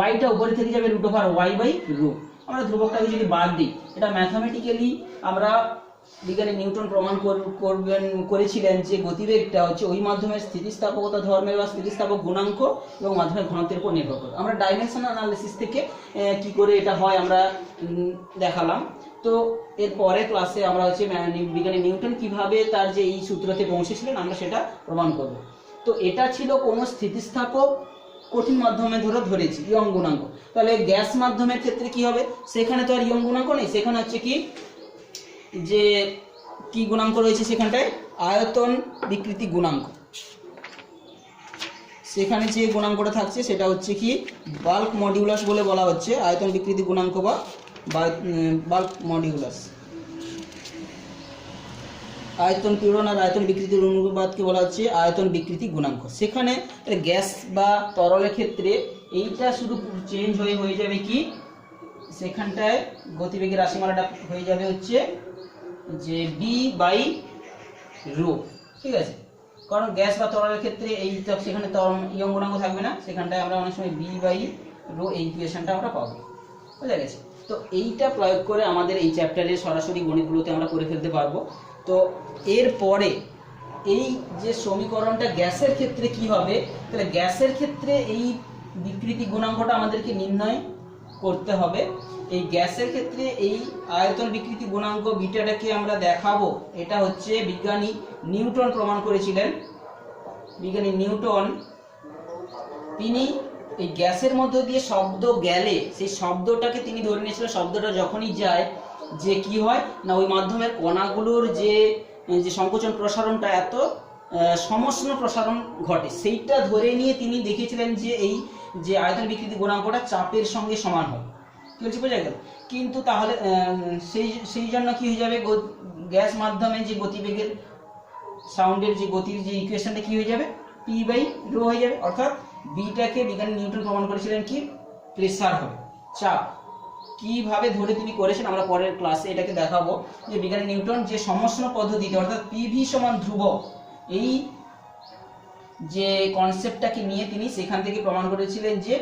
y-টা উপরে থেকে যাবে √y/ρ। আমরা ধ্রুবকটাকে যদি বাদ দিই, এটা ম্যাথমেটিক্যালি আমরা বিজ্ঞানী নিউটন প্রমাণ করেছিলেন যে গতিবেগটা হচ্ছে ওই মাধ্যমের স্থিতিস্থাপকতা ধর্মের বা স্থিতিস্থাপক গুণাঙ্ক এবং মাধ্যমের ঘনত্বের উপর নির্ভর করে। আমরা ডাইমেনশনাল অ্যানালিসিস থেকে কি করে এটা হয় আমরা দেখালাম। তো এর পরের ক্লাসে আমরা হচ্ছে বিজ্ঞানী নিউটন কিভাবে তার যে এই সূত্রতে পৌঁছেছিলেন আমরা সেটা প্রমাণ করব। তো এটা ছিল কোন স্থিতিস্থাপক কঠিন মাধ্যমে ধরেছি ইয়ং গুণাঙ্ক। তাহলে গ্যাস মাধ্যমের ক্ষেত্রে কি হবে, সেখানে তো আর ইয়ং গুণাঙ্ক নেই, সেখানে হচ্ছে যে কি গুণাঙ্ক রয়েছে সেখানটায় আয়তন বিকৃতি গুণাঙ্ক। সেখানে যে গুণাঙ্কটা থাকছে সেটা হচ্ছে কি বাল্ক মডিউলাস বলে বলা হচ্ছে, আয়তন বিকৃতি গুণাঙ্ক বা বাল্ক মডিউলাস। আয়তন পীড়ন আর আয়তন বিকৃতির অনুপাতকে বলা হচ্ছে আয়তন বিকৃতি গুণাঙ্ক। সেখানে গ্যাস বা তরলের ক্ষেত্রে এইটা শুধু চেঞ্জ হয়ে যাবে কি, সেখানটায় গতিবেগের রাশিমালাটা হয়ে যাবে হচ্ছে যে v/ρ, ঠিক আছে। কারণ গ্যাস বা তরলের ক্ষেত্রে এইটা সেখানে ইয়ং গুণাঙ্ক থাকবে না, সেখানটায় আমরা অনেক সময় v/ρ এই ইকুয়েশনটা আমরা পাবো, বুঝা গেছে। তো এইটা প্রয়োগ করে আমাদের এই চ্যাপ্টারের সরাসরি গণিতগুলোতে আমরা করে ফেলতে পারবো। তো এরপরে এই যে সমীকরণটা গ্যাসের ক্ষেত্রে কি হবে, তাহলে গ্যাসের ক্ষেত্রে এই বিকৃতি গুণাঙ্কটা আমাদেরকে নির্ণয় করতে হবে। এই গ্যাসের ক্ষেত্রে এই আয়তন বিকৃতি গুণাঙ্ক বিটাটাকে আমরা দেখাবো, এটা হচ্ছে বিজ্ঞানী নিউটন প্রমাণ করেছিলেন। বিজ্ঞানী নিউটন তিনি এই গ্যাসের মধ্য দিয়ে শব্দ গেলে সেই শব্দটাকে তিনি ধরে নিয়েছিলেন, শব্দটা যখনই যায় যে কি হয় না ওই মাধ্যমের কণাগুলোর যে সংকোচন প্রসারণটা এত সমষ্ণ প্রসারণ ঘটে, সেইটা ধরে নিয়ে তিনি দেখিয়েছিলেন যে এই যে আয়তন বিকৃতি গুণাঙ্কটা চাপের সঙ্গে সমান হয়। কি বলছি বোঝা গেল? কিন্তু তাহলে সেই জন্য কি হয়ে যাবে, গ্যাস মাধ্যমে যে গতিবেগের সাউন্ডের যে গতির যে ইকুয়েশনটা কি হয়ে যাবে, p/ρ হয়ে যাবে। অর্থাৎ বিটাকে বিজ্ঞানী নিউটন প্রমাণ করেছিলেন কি প্রেসার হবে, চাপ। কিভাবে ধরে তিনি করেছেন আমরা পরের ক্লাসে এটাকে দেখাবো, যে বিজ্ঞানী নিউটন যে সমষ্ণ পদ্ধতিতে অর্থাৎ পিভি সমান ধ্রুবক এই যে কনসেপ্টটাকে নিয়ে তিনি সেখান থেকে প্রমাণ করেছিলেন যে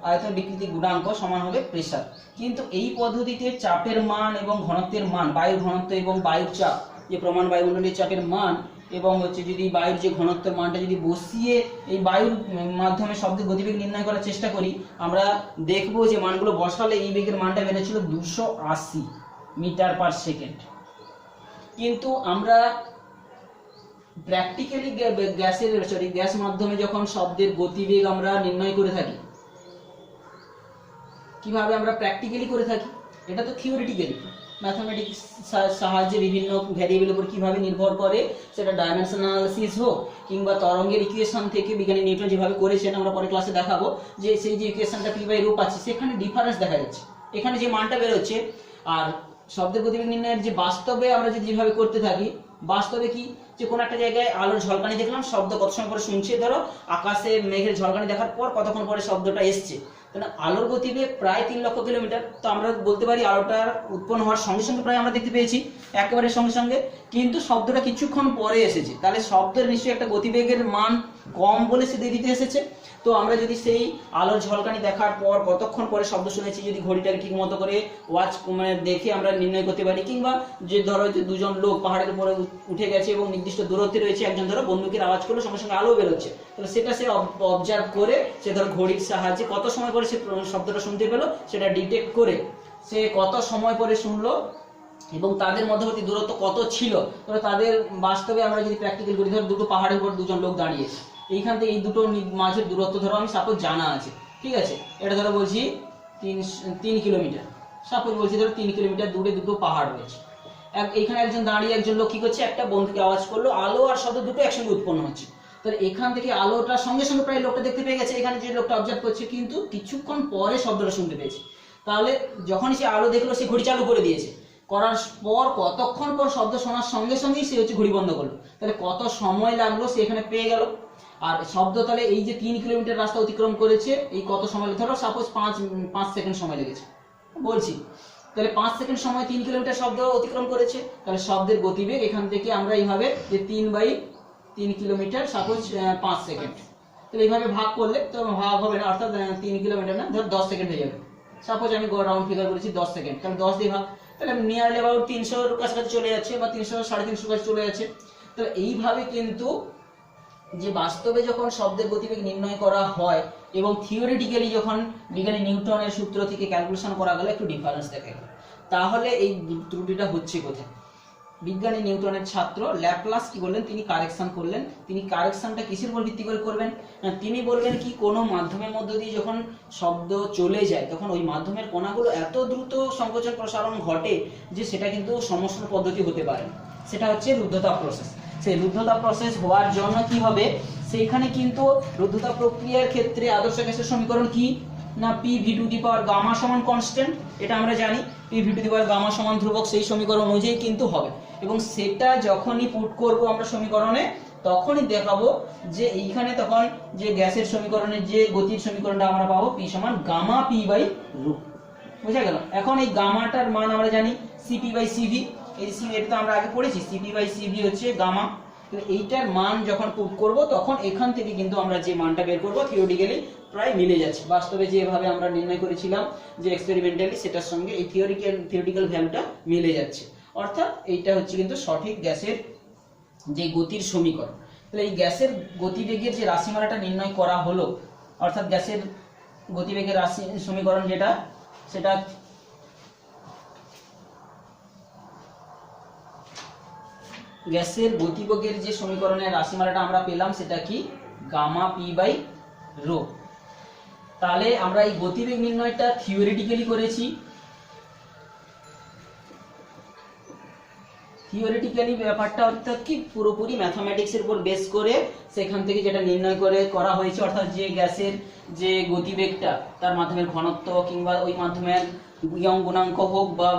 আয়তন বিকৃতি গুণাঙ্ক সমান হবে প্রেসার। কিন্তু এই পদ্ধতিতে চাপের মান এবং ঘনত্বের মান, বায়ুর ঘনত্ব এবং বায়ুর চাপ, যে প্রমাণ বায়ুমণ্ডলীয় চাপের মান এবং হচ্ছে যদি বায়ুর যে ঘনত্বের মানটা যদি বসিয়ে এই বায়ুর মাধ্যমে শব্দের গতিবেগ নির্ণয় করার চেষ্টা করি, আমরা দেখব যে মানগুলো বসালে এই বেগের মানটা বেড়েছিল 280 মিটার/সেকেন্ড। কিন্তু আমরা প্র্যাকটিক্যালি গ্যাস মাধ্যমে যখন শব্দের গতিবেগ আমরা নির্ণয় করে থাকি, কিভাবে আমরা প্র্যাকটিক্যালি করে থাকি, এটা তো থিওরিটিক্যালি ম্যাথমেটিক্স সাহায্যে বিভিন্ন ভ্যারিয়েবল উপর কিভাবে নির্ভর করে, সেটা ডাইমেনশন অ্যানালিসিস হোক কিংবা তরঙ্গের ইকুয়েশন থেকে বিজ্ঞানী নিউটন যেভাবে করেছেন, আমরা পরে ক্লাসে দেখাবো যে সেই যে ইকুয়েশনটা p/ρ পাচ্ছি সেখানে ডিফারেন্স দেখা যাচ্ছে, এখানে যে মানটা বেরোচ্ছে আর শব্দের গতিবেগ নির্ণয়ের যে বাস্তবে আমরা যদি যেভাবে করতে থাকি, বাস্তবে কি যে কোনো একটা জায়গায় আলোর ঝলকানি দেখলাম, শব্দ কত সময় পরে শুনছে, ধরো আকাশে মেঘের ঝলকানি দেখার পর কতক্ষণ পরে শব্দটা এসছে, তাহলে আলোর গতিবেগ প্রায় 3 লক্ষ কিলোমিটার। তো আমরা বলতে পারি আলোটার উৎপন্ন হওয়ার সঙ্গে সঙ্গে প্রায় আমরা দেখতে পেয়েছি একেবারে সঙ্গে সঙ্গে, কিন্তু শব্দটা কিছুক্ষণ পরে এসেছে, তাহলে শব্দের নিশ্চয়ই একটা গতিবেগের মান কম বলে সে দেরিতে এসেছে। তো আমরা যদি সেই আলোর ঝলকানি দেখার পর কতক্ষণ পরে শব্দ শুনেছি যদি ঘড়িটাকে ঠিক মতো করে ওয়াচ মানে দেখে আমরা নির্ণয় করতে পারি, কিংবা যে ধরো যে দুজন লোক পাহাড়ের উপরে উঠে গেছে এবং নির্দিষ্ট দূরত্বে রয়েছে, একজন ধরো বন্দুকের আওয়াজ করলো সঙ্গে সঙ্গে আলো বেরোচ্ছে, তাহলে সেটা সে অবজার্ভ করে সে ধরো ঘড়ির সাহায্যে কত সময় পরে সে শব্দটা শুনতে পেলো সেটা ডিটেক্ট করে সে কত সময় পরে শুনলো এবং তাদের মধ্যবর্তী দূরত্ব কত ছিল। তবে তাদের বাস্তবে আমরা যদি প্র্যাকটিক্যাল করি, ধরো দুটো পাহাড়ের উপর দুজন লোক দাঁড়িয়েছে, এইখান থেকে এই দুটো মাঝের দূরত্ব ধরো আমি সাপোজ জানা আছে, ঠিক আছে, এটা ধরো বলছি 3 কিলোমিটার, সাপোজ বলছি ধরো 3 কিলোমিটার দূরে দুটো পাহাড় রয়েছে। এইখানে একজন দাঁড়িয়ে একজন লোক কি করছে, একটা বন্দুকে আওয়াজ করলো, আলো আর শব্দ দুটো একসঙ্গে উৎপন্ন হচ্ছে, তাহলে এখান থেকে আলোটার সঙ্গে সঙ্গে প্রায় লোকটা দেখতে পেয়ে গেছে, এখানে যে লোকটা অবজার্ভ করছে, কিন্তু কিছুক্ষণ পরে শব্দটা শুনতে পেয়েছে। তাহলে যখনই সে আলো দেখলো সে ঘড়ি চালু করে দিয়েছে, করার পর কতক্ষণ পর শব্দ শোনার সঙ্গে সঙ্গেই সে হচ্ছে ঘড়ি বন্ধ করলো, তাহলে কত সময় লাগলো সে এখানে পেয়ে গেল। আর শব্দ তাহলে এই যে 3 কিলোমিটার রাস্তা অতিক্রম করেছে এই কত সময়, ধরো সাপোজ 5 সেকেন্ড সময় লেগেছে বলছি, তাহলে 5 সেকেন্ড সময় 3 কিলোমিটার শব্দ অতিক্রম করেছে, তাহলে শব্দের গতিবেগ এখান থেকে আমরা এইভাবে যে 3/3 কিলোমিটার সাপোজ 5 সেকেন্ড, তাহলে এইভাবে ভাগ করলে তো ভাগ হবে না, অর্থাৎ 3 কিলোমিটার না ধর 10 সেকেন্ড হয়ে যাবে, সাপোজ আমি রাউন্ড ফিগার করেছি 10 সেকেন্ড, তাহলে 10 দিয়ে ভাগ, তাহলে নিয়ারলি অ্যাবাউট 300-র কাছাকাছি চলে যাচ্ছে বা 300-350 কাছে চলে যাচ্ছে। তো এইভাবে কিন্তু যে বাস্তবে যখন শব্দের গতিবেগ নির্ণয় করা হয় এবং থিওরিটিক্যালি যখন বিজ্ঞানী নিউটনের সূত্র থেকে ক্যালকুলেশন করা গেলে একটু ডিফারেন্স দেখা গেল। তাহলে এই ত্রুটিটা হচ্ছে কোথায়? বিজ্ঞানী নিউটনের ছাত্র ল্যাপ্লাস কি বললেন, তিনি কারেকশন করলেন। তিনি কারেকশনটা কিসের উপর ভিত্তি করে করবেন? তিনি বলবেন কি কোনো মাধ্যমের মধ্য দিয়ে যখন শব্দ চলে যায় তখন ওই মাধ্যমের কণাগুলো এত দ্রুত সংকোচন প্রসারণ ঘটে যে সেটা কিন্তু সমষ্ণ পদ্ধতি হতে পারে, সেটা হচ্ছে রুদ্ধতাপ প্রসেস। সেই রুদ্ধতাপ প্রসেস হওয়ার জন্য কি হবে, সেইখানে কিন্তু রুদ্ধতাপ প্রক্রিয়ার ক্ষেত্রে আদর্শ গ্যাসের সমীকরণ কি না PV to the power gamma সমান কনস্ট্যান্ট, এটা আমরা জানি PV to the power gamma সমান ধ্রুবক, সেই সমীকরণ অনুযায়ী কিন্তু হবে। এবং সেটা যখনই পুট করব আমরা সমীকরণে তখনই দেখাবো যে এইখানে তখন যে গ্যাসের সমীকরণের যে গতির সমীকরণটা আমরা পাবো P সমান গামা P বাই রুট। বুঝা গেল? এখন এই গামাটার মান আমরা জানি CP বাই CV, এই এটা তো আমরা আগে পড়েছি, CP বাই CV হচ্ছে গামা। তো এইটার মান যখন পুট করব তখন এখান থেকে কিন্তু আমরা যে মানটা বের করব থিওরিটিক্যালি প্রায় মিলে যাচ্ছে, বাস্তবে যেভাবে আমরা নির্ণয় করেছিলাম যে এক্সপেরিমেন্টালি সেটার সঙ্গে এই থিওরিটিক্যাল ভ্যালুটা মিলে যাচ্ছে। অর্থাৎ এইটা হচ্ছে কিন্তু সঠিক গ্যাসের যে গতির সমীকরণ। তাহলে এই গ্যাসের গতিবেগের যে রাশিমালাটা নির্ণয় করা হলো, অর্থাৎ গ্যাসের গতিবেগের রাশি সমীকরণ যেটা, সেটা গ্যাসের গতিবেগের যে সমীকরণের রাশিমালাটা আমরা পেলাম সেটা কি গামা P বাই রো। তাহলে আমরা এই গতিবেগ নির্ণয়টা থিওরিটিক্যালি করেছি, থিওরিটিক্যালি ব্যাপারটা অর্থাৎ কি পুরোপুরি ম্যাথমেটিক্সের উপর বেস করে সেখান থেকে যেটা নির্ণয় করে করা হয়েছে, অর্থাৎ যে গ্যাসের যে গতিবেগটা তার মাধ্যমের ঘনত্ব কিংবা ওই মাধ্যমের ইয়ং গুণাঙ্ক হোক বা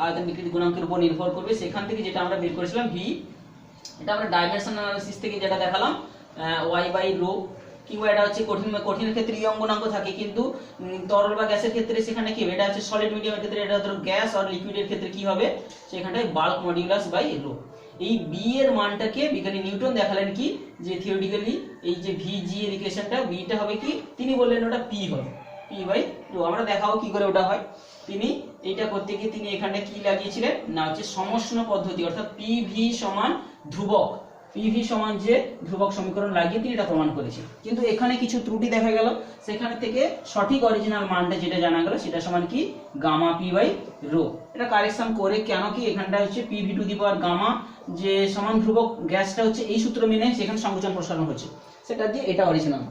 আয়তন বিকৃতি গুণাঙ্কের উপর নির্ভর করবে, সেখান থেকে যেটা আমরা বের করেছিলাম ভি, এটা আমরা ডাইমেনশন অ্যানালিসিস থেকে যেটা দেখালাম ওয়াই বাই রো, কিংবা এটা হচ্ছে কঠিনের ক্ষেত্রে ইয়ং গুণাঙ্ক থাকে, কিন্তু তরল বা গ্যাসের ক্ষেত্রে সেখানে কি হবে, এটা হচ্ছে সলিড মিডিয়ামের ক্ষেত্রে, এটা ধরো গ্যাস আর লিকুইডের ক্ষেত্রে কি হবে সেখানটায় বাল্ক মডিউলাস বাই রো। এই বি এর মানটাকে বিজ্ঞানী নিউটন দেখালেন কি যে থিওরিটিক্যালি এই যে ভিজি এর ইকুয়েশনটা বিটা হবে কি, তিনি বললেন ওটা পি হবে, পি বাই রো। আমরা দেখাবো কি করে ওটা হয়। তিনি এইটা করতে গিয়ে তিনি এখানে কি লাগিয়েছিলেন না হচ্ছে সমষ্ণ পদ্ধতি, অর্থাৎ পিভি সমান ধ্রুবক, পিভি সমান যে ধ্রুবক সমীকরণ লাগিয়ে তিনি এটা প্রমাণ করেছেন। কিন্তু এখানে কিছু ত্রুটি দেখা গেল, সেখানে থেকে সঠিক অরিজিনাল মানটা যেটা জানা গেল সেটা সমান কি গামা পি বাই রো। এটা কারেকশন করে কেন কি এখানটা হচ্ছে PV to the power gamma যে সমান ধ্রুবক গ্যাসটা হচ্ছে এই সূত্র মেনে সেখানে সংকোচন প্রসারণ হচ্ছে, সেটা দিয়ে এটা অরিজিনাল।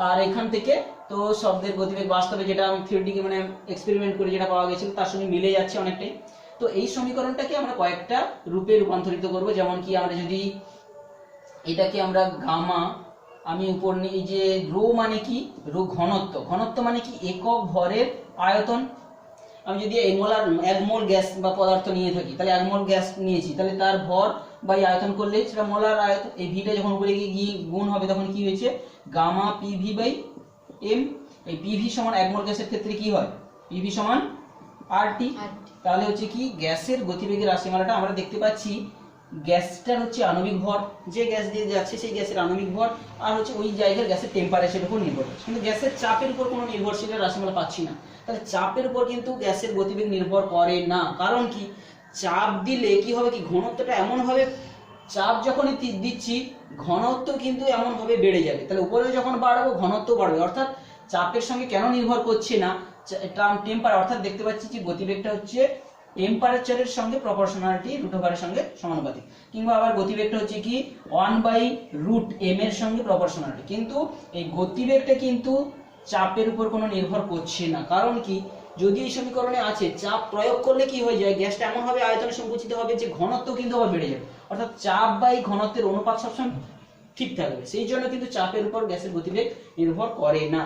আর এখান থেকে তো শব্দের গতিবেগ বাস্তবে যেটা থিওরিটিকে মানে এক্সপেরিমেন্ট করে যেটা পাওয়া গেছিল তার সঙ্গে মিলে যাচ্ছে অনেকটাই। তো এই সমীকরণটাকে আমরা কয়েকটা রূপে রূপান্তরিত করব, যেমন কি আমরা যদি এটাকে আমরা গামা, আমি উপর নিয়ে যে রো মানে কি রো ঘনত্ব, ঘনত্ব মানে কি একক ভরের আয়তন। আমি যদি এক মোল গ্যাস বা পদার্থ নিয়ে থাকি, তাহলে এক মোল গ্যাস নিয়েছি, তাহলে তার ভর বাই আয়তন করলে সেটা মোলার আয়তন, এই ভিটা যখন উপরে গিয়ে গুণ হবে তখন কি হয়েছে গামা পিভি বাই এম। এই পিভি সমান এক মোল গ্যাসের ক্ষেত্রে কি হয় পিভি সমান আরটি। তাহলে হচ্ছে কি গ্যাসের গতিবেগের রাশিমালাটা আমরা দেখতে পাচ্ছি, গ্যাসটার হচ্ছে আণবিক ভর, যে গ্যাস দিয়ে যাচ্ছে সেই গ্যাসের আণবিক ভর, আর হচ্ছে ওই জায়গার গ্যাসের টেম্পারেচারের উপর নির্ভর করছে। কিন্তু গ্যাসের চাপের উপর কোনো নির্ভরশীল রাশিমালা পাচ্ছি না। তাহলে চাপের উপর কিন্তু গ্যাসের গতিবেগ নির্ভর করে না, কারণ কি চাপ দিলে কি হবে কি ঘনত্বটা এমন ভাবে, চাপ যখনই দিচ্ছি ঘনত্ব কিন্তু এমন ভাবে বেড়ে যাবে, তাহলে উপরে যখন বাড়াবো ঘনত্ব বাড়বে। অর্থাৎ চাপের সঙ্গে কেন নির্ভর করছে না টেম্পারেচার, অর্থাৎ দেখতে পাচ্ছি যে গতিবেগটা হচ্ছে টেম্পারেচারের সঙ্গে প্রপোর্শনালিটি রুট ওভারের সঙ্গে সমানুপাতিক, কিংবা আবার গতিবেগটা হচ্ছে কি 1/√m এর সঙ্গে প্রপোর্শনালিটি। কিন্তু এই গতিবেগটা কিন্তু চাপের উপর কোনো নির্ভর করছে না, কারণ কি যদি এই সমীকরণে আছে চাপ প্রয়োগ করলে কি হয়ে যায় গ্যাসটা এমন ভাবে আয়তনে সংকুচিত হবে যে ঘনত্ব কিন্তু আবার বেড়ে যাবে, অর্থাৎ চাপ বাই ঘনত্বের অনুপাত সবসময় ঠিক থাকবে, সেই জন্য কিন্তু চাপের উপর গ্যাসের গতিবেগ নির্ভর করে না।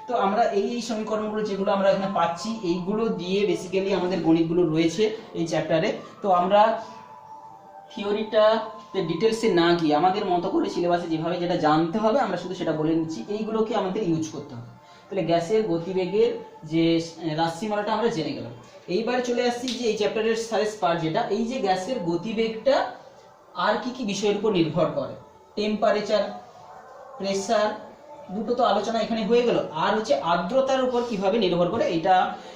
তো আমরা এই সমীকরণগুলো যেগুলো আমরা এখানে পাচ্ছি এইগুলো দিয়ে বেসিক্যালি আমাদের গণিতগুলো রয়েছে এই চ্যাপ্টারে। তো আমরা থিওরিটা ডিটেলসে না গিয়ে আমাদের মতো করে সিলেবাসে যেভাবে যেটা জানতে হবে আমরা শুধু সেটা বলে নিচ্ছি, এইগুলোকে আমাদের ইউজ করতে হবে। তাহলে গ্যাসের গতিবেগের যে রাশিমালাটা আমরা জেনে গেলাম। এইবারে চলে আসছি যে এই চ্যাপ্টারের সারেস পার্ট যেটা, এই যে গ্যাসের গতিবেগটা আর কি কি বিষয়ের উপর নির্ভর করে, টেম্পারেচার, প্রেসার, দুটো তো আলোচনা এখানে হয়ে গেল, আর হচ্ছে আর্দ্রতার উপর কিভাবে নির্ভর করে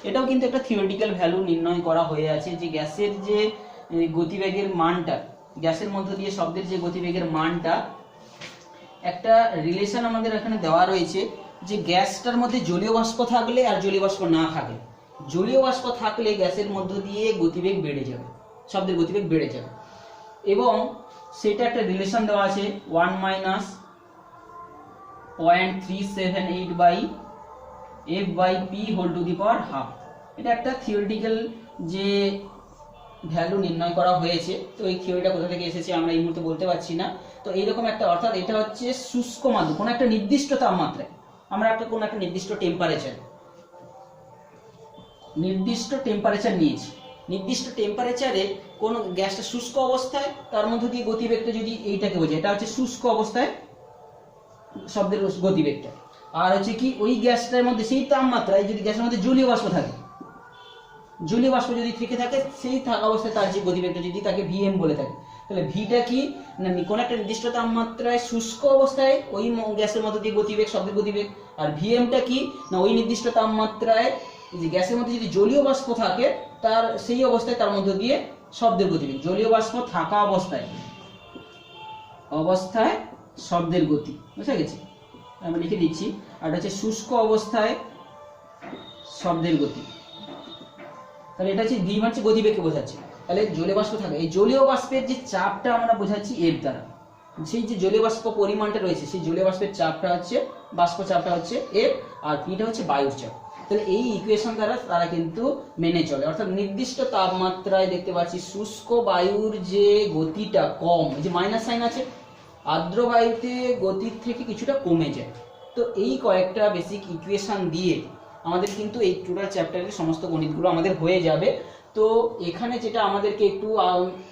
এটাও কিন্তু একটা থিওরিটিক্যাল ভ্যালু নির্ণয় করা হয়ে আছে, যে গ্যাসের যে গতিবেগের মানটা, গ্যাসের মধ্য দিয়ে শব্দের যে গতিবেগের মানটা, একটা রিলেশন আমাদের এখানে দেওয়া রয়েছে যে গ্যাসটার মধ্যে জলীয় বাষ্প থাকলে আর জলীয় বাষ্প না থাকলে, জলীয় বাষ্প থাকলে গ্যাসের মধ্য দিয়ে গতিবেগ বেড়ে যাবে, শব্দের গতিবেগ বেড়ে যাবে, এবং সেটা একটা রিলেশন দেওয়া আছে 1 - 0.378/f/p² এটা একটা থিওরিটিক্যাল যে ভ্যালু নির্ণয় করা হয়েছে। তো এই থিওরিটা কোথা থেকে এসেছে আমরা এই মুহূর্তে বলতে পারছি না। তো এইরকম একটা, অর্থাৎ এটা হচ্ছে শুষ্ক মাধ্যম, কোনো একটা নির্দিষ্ট তাপমাত্রায় আমরা কোনো একটা নির্দিষ্ট টেম্পারেচার নিয়েছি। নির্দিষ্ট টেম্পারেচারে কোনো গ্যাসটা শুষ্ক অবস্থায়, তার মধ্যে দিয়ে গতিবেগটা যদি এইটাকে বোঝায়, এটা হচ্ছে শুষ্ক অবস্থায় শব্দের গতিবেগটা। আর হচ্ছে কি ওই গ্যাসটার মধ্যে সেই তাপমাত্রায় যদি গ্যাসের মধ্যে জলীয় বাষ্প থাকে, জলীয় বাষ্প যদি থেকে থাকে, সেই থাকা অবস্থায় তার যে গতিবেগটা যদি তাকে ভিএম বলে থাকে, তাহলে ভিটা কি না কোন একটা নির্দিষ্ট তাপমাত্রায় শুষ্ক অবস্থায় ওই গ্যাসের মধ্যে দিয়ে গতিবেগ, শব্দের গতিবেগ। আর ভিএমটা কি না ওই নির্দিষ্ট তাপমাত্রায় যে গ্যাসের মধ্যে যদি জলীয় বাষ্প থাকে তার সেই অবস্থায় তার মধ্যে দিয়ে শব্দের গতিবেগ। জলীয় বাষ্প থাকা অবস্থায় শব্দের গতি, বুঝা গেছে? আমি লিখে দিচ্ছি। আর হচ্ছে শুষ্ক অবস্থায় শব্দের গতি। তাহলে এটা হচ্ছে ভি মানে গতিবেগকে বোঝাচ্ছে। তাহলে জলীয় বাষ্প থাকে, এই জলীয় বাষ্পের যে চাপটা আমরা বোঝাচ্ছি এফ দ্বারা। সেই যে জলীয় বাষ্প পরিমাণটা রয়েছে সেই জলীয় বাষ্পের চাপটা হচ্ছে, বাষ্প চাপটা হচ্ছে এফ, আর পিটা হচ্ছে বায়ুর চাপ। তাহলে এই ইকুয়েশন দ্বারা তারা কিন্তু মেনে চলে। অর্থাৎ নির্দিষ্ট তাপমাত্রায় দেখতে পাচ্ছি শুষ্ক বায়ুর যে গতিটা কম, যে মাইনাস সাইন আছে, আর্দ্র বায়ুতে গতির থেকে কিছুটা কমে যায়। তো এই কয়েকটা বেসিক ইকুয়েশন দিয়ে আমাদের কিন্তু এই টোটাল চ্যাপ্টারের সমস্ত গণিতগুলো আমাদের হয়ে যাবে। তো এখানে যেটা আমাদেরকে একটু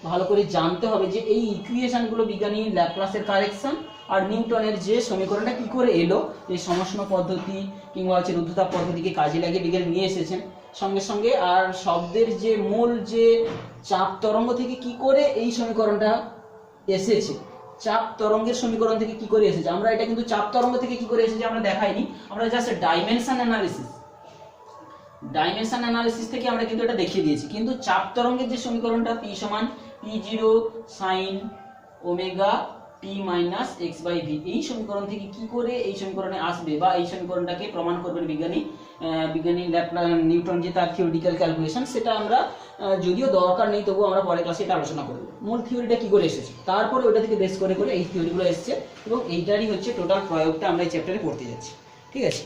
ভালো করে জানতে হবে যে এই ইকুয়েশনগুলো বিজ্ঞানী ল্যাপ্লাসের কারেকশন আর নিউটনের যে সমীকরণটা কি করে এলো, এই সমষ্ণ পদ্ধতি কিংবা হচ্ছে রুদ্ধতাপ পদ্ধতিকে কাজে লাগিয়ে বিজ্ঞানী নিয়ে এসেছেন সঙ্গে সঙ্গে। আর শব্দের যে মূল যে চাপ তরঙ্গ থেকে কি করে এই সমীকরণটা এসেছে, চাপ তরঙ্গের সমীকরণ থেকে কি করে এসেছে, আমরা এটা কিন্তু চাপ তরঙ্গ থেকে কি করে এসেছে আমরা দেখাইনি, আমরা জাস্ট ডাইমেনশন অ্যানালিসিস থেকে আমরা কিন্তু এটা দেখিয়ে দিয়েছি। কিন্তু চাপ তরঙ্গের যে সমীকরণটা P সমান P0 sin omega t minus x by v, এই সমীকরণ থেকে কি করে এই সমীকরণে আসবে বা এই সমীকরণটাকে প্রমাণ করবেন বিজ্ঞানী নিউটন যে তার থিওরিটিক্যাল ক্যালকুলেশন, সেটা আমরা যদিও দরকার নেই তবুও আমরা পরের ক্লাসে এটা আলোচনা করব। মূল থিওরিটা কি করে এসেছে, তারপরে ওটা থেকে বেস করে করে এই থিওরিগুলো এসেছে এবং এইটারই হচ্ছে টোটাল প্রয়োগটা আমরা এই চ্যাপ্টারে পড়তে যাচ্ছি। ঠিক আছে?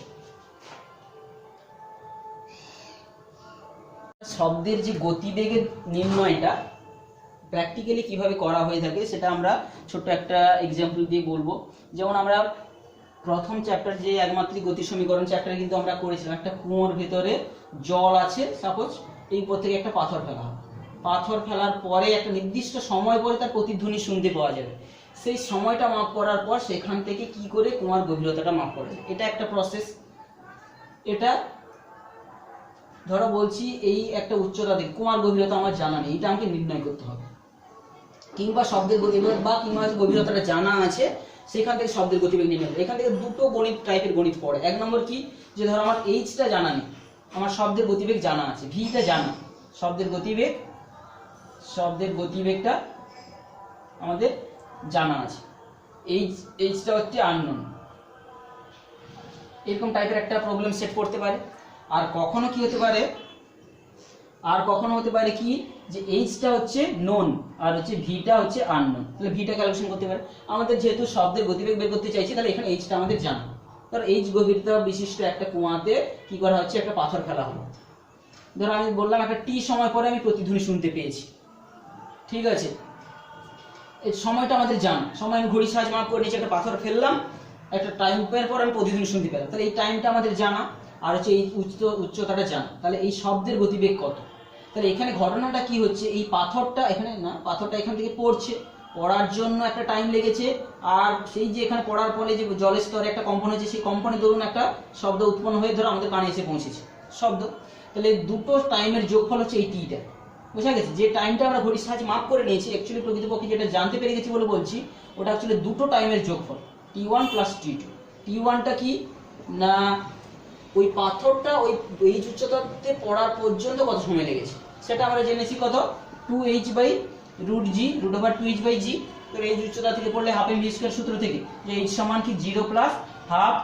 শব্দের যে গতিবেগের নির্ণয়টা প্র্যাকটিক্যালি কিভাবে করা হয়ে থাকে সেটা আমরা ছোট্ট একটা এক্সাম্পল দিয়ে বলবো। যেমন আমরা প্রথম চ্যাপ্টার যে একমাত্রিক গতি সমীকরণ চ্যাপ্টারে কিন্তু আমরা করেছিলাম, একটা কুয়োর ভেতরে জল আছে, সাপোজ এই উপর থেকে একটা পাথর ফেলা হবে, পাথর ফেলার পরে একটা নির্দিষ্ট সময় পরে তার প্রতিধ্বনি শুনতে পাওয়া যাবে। সেই সময়টা মাপ করার পর সেখান থেকে কি করে কুয়ার গভীরতাটা মাপ করা যায়, এটা একটা প্রসেস। এটা ধরো বলছি এই একটা উচ্চতা থেকে কুয়ার গভীরতা আমার জানা নেই, এটা আমাকে নির্ণয় করতে হবে। কিংবা শব্দের গতিবেগ বা কিংবা গভীরতাটা জানা আছে, সেখান থেকে শব্দের গতিবেগ নির্ণয় করে। এখান থেকে দুটো গণিত টাইপের গণিত পড়ে। এক নম্বর কি, যে ধরো আমার এইচটা জানা নেই, আমার শব্দের গতিবেগ জানা আছে, ভিটা জানা, শব্দের গতিবেগটা আমাদের জানা আছে, এইচটা হচ্ছে আননোন। এরকম টাইপের একটা প্রবলেম সেট করতে পারে। আর কখনো কি হতে পারে, কি যে এইচটা হচ্ছে নোন আর হচ্ছে ভিটা হচ্ছে আননোন, তাহলে ভিটা ক্যালকুলেশন করতে পারে। আমাদের যেহেতু শব্দের গতিবেগ বের করতে চাইছি, তাহলে এখানে এইচটা আমাদের জানা। ধর এইচ গভীরতা বিশিষ্ট একটা কুয়াতে কি করা হচ্ছে, একটা পাথর ফেলা হলো। ধরো আমি বললাম একটা টি সময় পরে আমি প্রতিধ্বনি শুনতে পেয়েছি, ঠিক আছে? এই সময়টা আমাদের জানা, সময় আমি ঘড়ির সাহায্যে মাপ করে নিয়েছি, একটা পাথর ফেললাম, একটা টাইম পর আমি প্রতিধ্বনি শুনতে পেলাম, তাহলে এই টাইমটা আমাদের জানা। আর হচ্ছে এই উচ্চতাটা জানা, তাহলে এই শব্দের গতিবেগ কত। তাহলে এখানে ঘটনাটা কি হচ্ছে, এই পাথরটা এখান থেকে পড়ছে, পড়ার জন্য একটা টাইম লেগেছে, আর সেই যে এখানে পড়ার ফলে যে জলের স্তরে একটা কম্পন হয়েছে, সেই কম্পনের দরুন একটা শব্দ উৎপন্ন হয়ে ধরো আমাদের কানে এসে পৌঁছেছে শব্দ। তাহলে দুটো টাইমের যোগফল হচ্ছে এই টিটা, বোঝা গেছে? যে টাইমটা আমরা ঘড়ির সাহায্যে মাপ করে নিয়েছি, অ্যাকচুয়ালি প্রকৃতপক্ষে যেটা জানতে পেরে গেছি বলে বলছি, ওটা অ্যাকচুয়ালি দুটো টাইমের যোগফল, T1 প্লাস T2। T1টা কি না ওই পাথরটা ওই উচ্চতাতে পড়ার পর্যন্ত কত সময় লেগেছে, সেটা আমরা জেনেছি কত, 2h/√g √2h/g। তো এই উচ্চতা থেকে পড়লে হাফ এম ভি স্কয়ার সূত্র থেকে, যে h সমান কি 0 plus half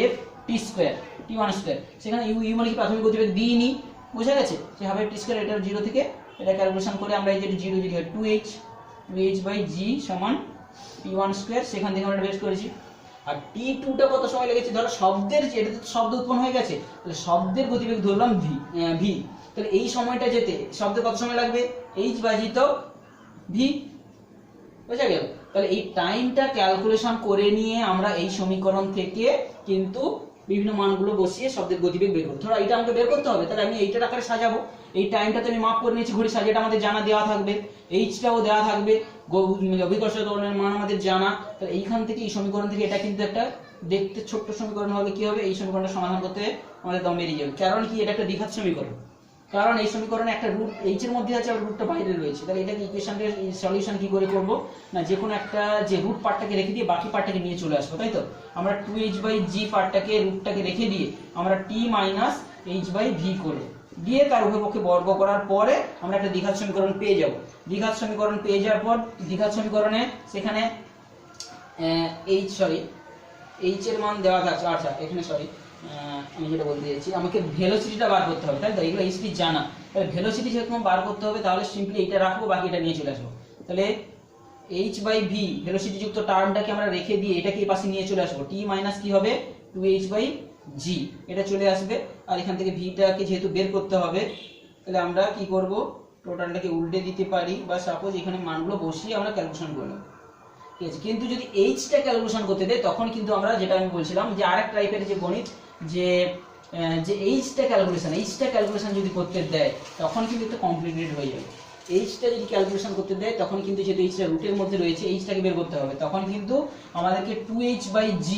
F T square T1 square. সেখানে ইউ মানে কি প্রাথমিক গতিবেগ দিইনি, বোঝা গেছে? যে হাফ এফ টি স্কয়ার, এটা 0 থেকে এটা ক্যালকুলেশন করে আমরা এই যে 0 যদি হয় 2h/g সমান T1 স্কয়ার, সেখান থেকে আমরা বের করেছি। আর T2টা কত সময় লেগেছে, ধরো শব্দের, এটা তো শব্দ উৎপন্ন হয়ে গেছে, তাহলে শব্দের গতিবেগ ধরলাম ভি। তাহলে এই সময়টা যেতে শব্দে কত সময় লাগবে, এইচ ভাজিত ভি, বুঝা গেল। তাহলে এই টাইমটা ক্যালকুলেশন করে নিয়ে আমরা এই সমীকরণ থেকে কিন্তু বিভিন্ন মানগুলো বসিয়ে শব্দের গতিবেগ বের করব। ধরো এইটা আমাকে বের করতে হবে, তাহলে আমি এইটার আকারে সাজাবো। এই টাইমটাতে আমি মাপ করে নিয়েছি ঘড়ি সাজিয়ে, এটা আমাদের জানা দেওয়া থাকবে, এইচটাও দেওয়া থাকবে, অভিকর্ষ ত্বরণের মান আমাদের জানা। তাহলে এইখান থেকে এই সমীকরণ থেকে এটা কিন্তু একটা দেখতে ছোট্ট সমীকরণ হবে, কি হবে, এই সমীকরণটা সমাধান করতে আমাদের দম বেরিয়ে যাবে। কারণ কি, এটা একটা দ্বিঘাত সমীকরণ, কারণ এই সমীকরণে একটা রুট এইচ এর মধ্যে আছে আর রুটটা বাইরে রয়েছে। তাহলে এটাকে ইকুয়েশনের সলিউশন কি করে করব না, যে কোনো একটা যে রুট পার্টটাকে রেখে দিয়ে বাকি পার্টটাকে নিয়ে চলে আসবো, তাই তো। আমরা 2h/g পার্টটাকে রুটটাকে রেখে দিয়ে আমরা t - h/v করব, দিয়ে তার উভয়পক্ষে বর্গ করার পরে আমরা একটা দ্বিঘাত সমীকরণ পেয়ে যাব। দ্বিঘাত সমীকরণ পেয়ে যাওয়ার পর দ্বিঘাত সমীকরণে সেখানে h এর মান দেওয়া থাকছে। আচ্ছা এখানে আমি যেটা বলতে চাইছি, আমাকে ভেলোসিটিটা বার করতে হবে, তাই তো। এগুলো এইচটি জানা, তাহলে ভেলোসিটি যেরকম বার করতে হবে, তাহলে সিম্পলি এইটা রাখবো, বাকি এটা নিয়ে চলে আসবো। তাহলে h/v ভেলোসিটি যুক্ত টার্মটাকে আমরা রেখে দিয়ে এটাকে এই পাশে নিয়ে চলে আসবো, t মাইনাস কি হবে 2h/g, এটা চলে আসবে। আর এখান থেকে ভিটাকে যেহেতু বের করতে হবে, তাহলে আমরা কি করব, টোটালটাকে উল্টে দিতে পারি, বা সাপোজ এখানে মানগুলো বসিয়ে আমরা ক্যালকুলেশন করে নেব, ঠিক আছে। কিন্তু যদি এইচটা ক্যালকুলেশন করতে দেয়, তখন কিন্তু আমরা, যেটা আমি বলছিলাম যে আরেক টাইপের যে গণিত, যে এইচটা ক্যালকুলেশন যদি করতে দেয়, তখন কিন্তু এটা কমপ্লিকেটেড হয়ে যাবে। এইচটা যদি ক্যালকুলেশন করতে দেয়, তখন কিন্তু যেহেতু এইচটা রুটের মধ্যে রয়েছে, এইচটাকে বের করতে হবে, তখন কিন্তু আমাদেরকে 2h/g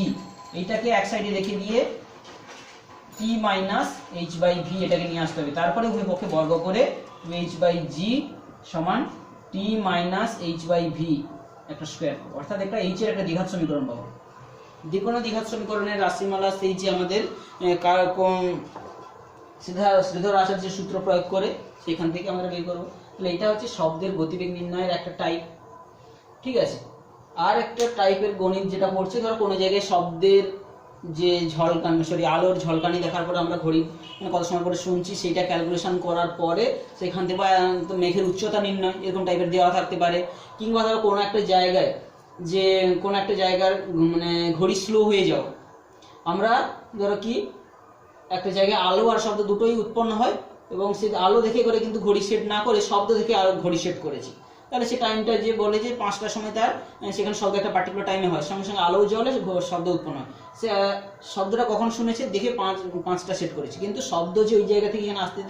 এইটাকে এক সাইডে রেখে দিয়ে t - h/v এটাকে নিয়ে আসতে হবে। তারপরে উভয় পক্ষে বর্গ করে 2h/g সমান t - h/v একটা স্কয়ার, অর্থাৎ একটা এইচ এর একটা দ্বিঘাত সমীকরণ পাবো। যে কোনো দ্বিঘাত সমীকরণের রাশিমালা সেই যে আমাদের শ্রীধর আচার্য যে সূত্র প্রয়োগ করে সেখান থেকে আমরা বের করবো। তাহলে এটা হচ্ছে শব্দের গতিবেগ নির্ণয়ের একটা টাইপ, ঠিক আছে। আর একটা টাইপের গণিত যেটা পড়ছে, ধরো কোনো জায়গায় শব্দের যে আলোর ঝলকানি দেখার পরে আমরা ঘড়ি কত সময় পরে শুনছি, সেটা ক্যালকুলেশন করার পরে সেখান থেকে, বা মেঘের উচ্চতা নির্ণয় এরকম টাইপের দেওয়া থাকতে পারে। কিংবা ধরো কোনো একটা জায়গায় কোনো একটা জায়গার মানে ঘড়ি স্লো হয়ে যাও, আমরা ধরো কি একটা জায়গায় আলো আর শব্দ দুটোই উৎপন্ন হয়, এবং সে আলো দেখে করে কিন্তু ঘড়ি সেট না করে শব্দ দেখে আলো ঘড়ি সেট করেছি। তাহলে সে টাইমটা যে বলে যে 5টার সময় তার সেখানে শব্দ একটা পার্টিকুলার টাইমে হয়, সঙ্গে সঙ্গে আলো জ্বলে শব্দ উৎপন্ন হয়। সে শব্দটা কখন শুনেছে দেখে 5টা সেট করেছে, কিন্তু শব্দ যে ওই জায়গা থেকে এখানে আসতে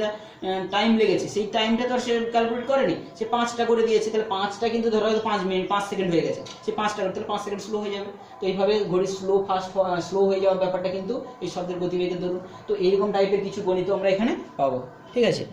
টাইম লেগেছে, সেই টাইমটা তো সে ক্যালকুলেট করেনি, সে 5টা করে দিয়েছে। তাহলে 5টা কিন্তু ধরো হয়তো 5 মিনিট 5 সেকেন্ড হয়ে গেছে, সে 5টা করে, তাহলে 5 সেকেন্ড স্লো হয়ে যাবে। তো এইভাবে ঘড়ি স্লো হয়ে যাওয়ার ব্যাপারটা কিন্তু এই শব্দের গতিবেগের ধরুন। তো এইরকম টাইপের কিছু গণিত আমরা এখানে পাবো, ঠিক আছে।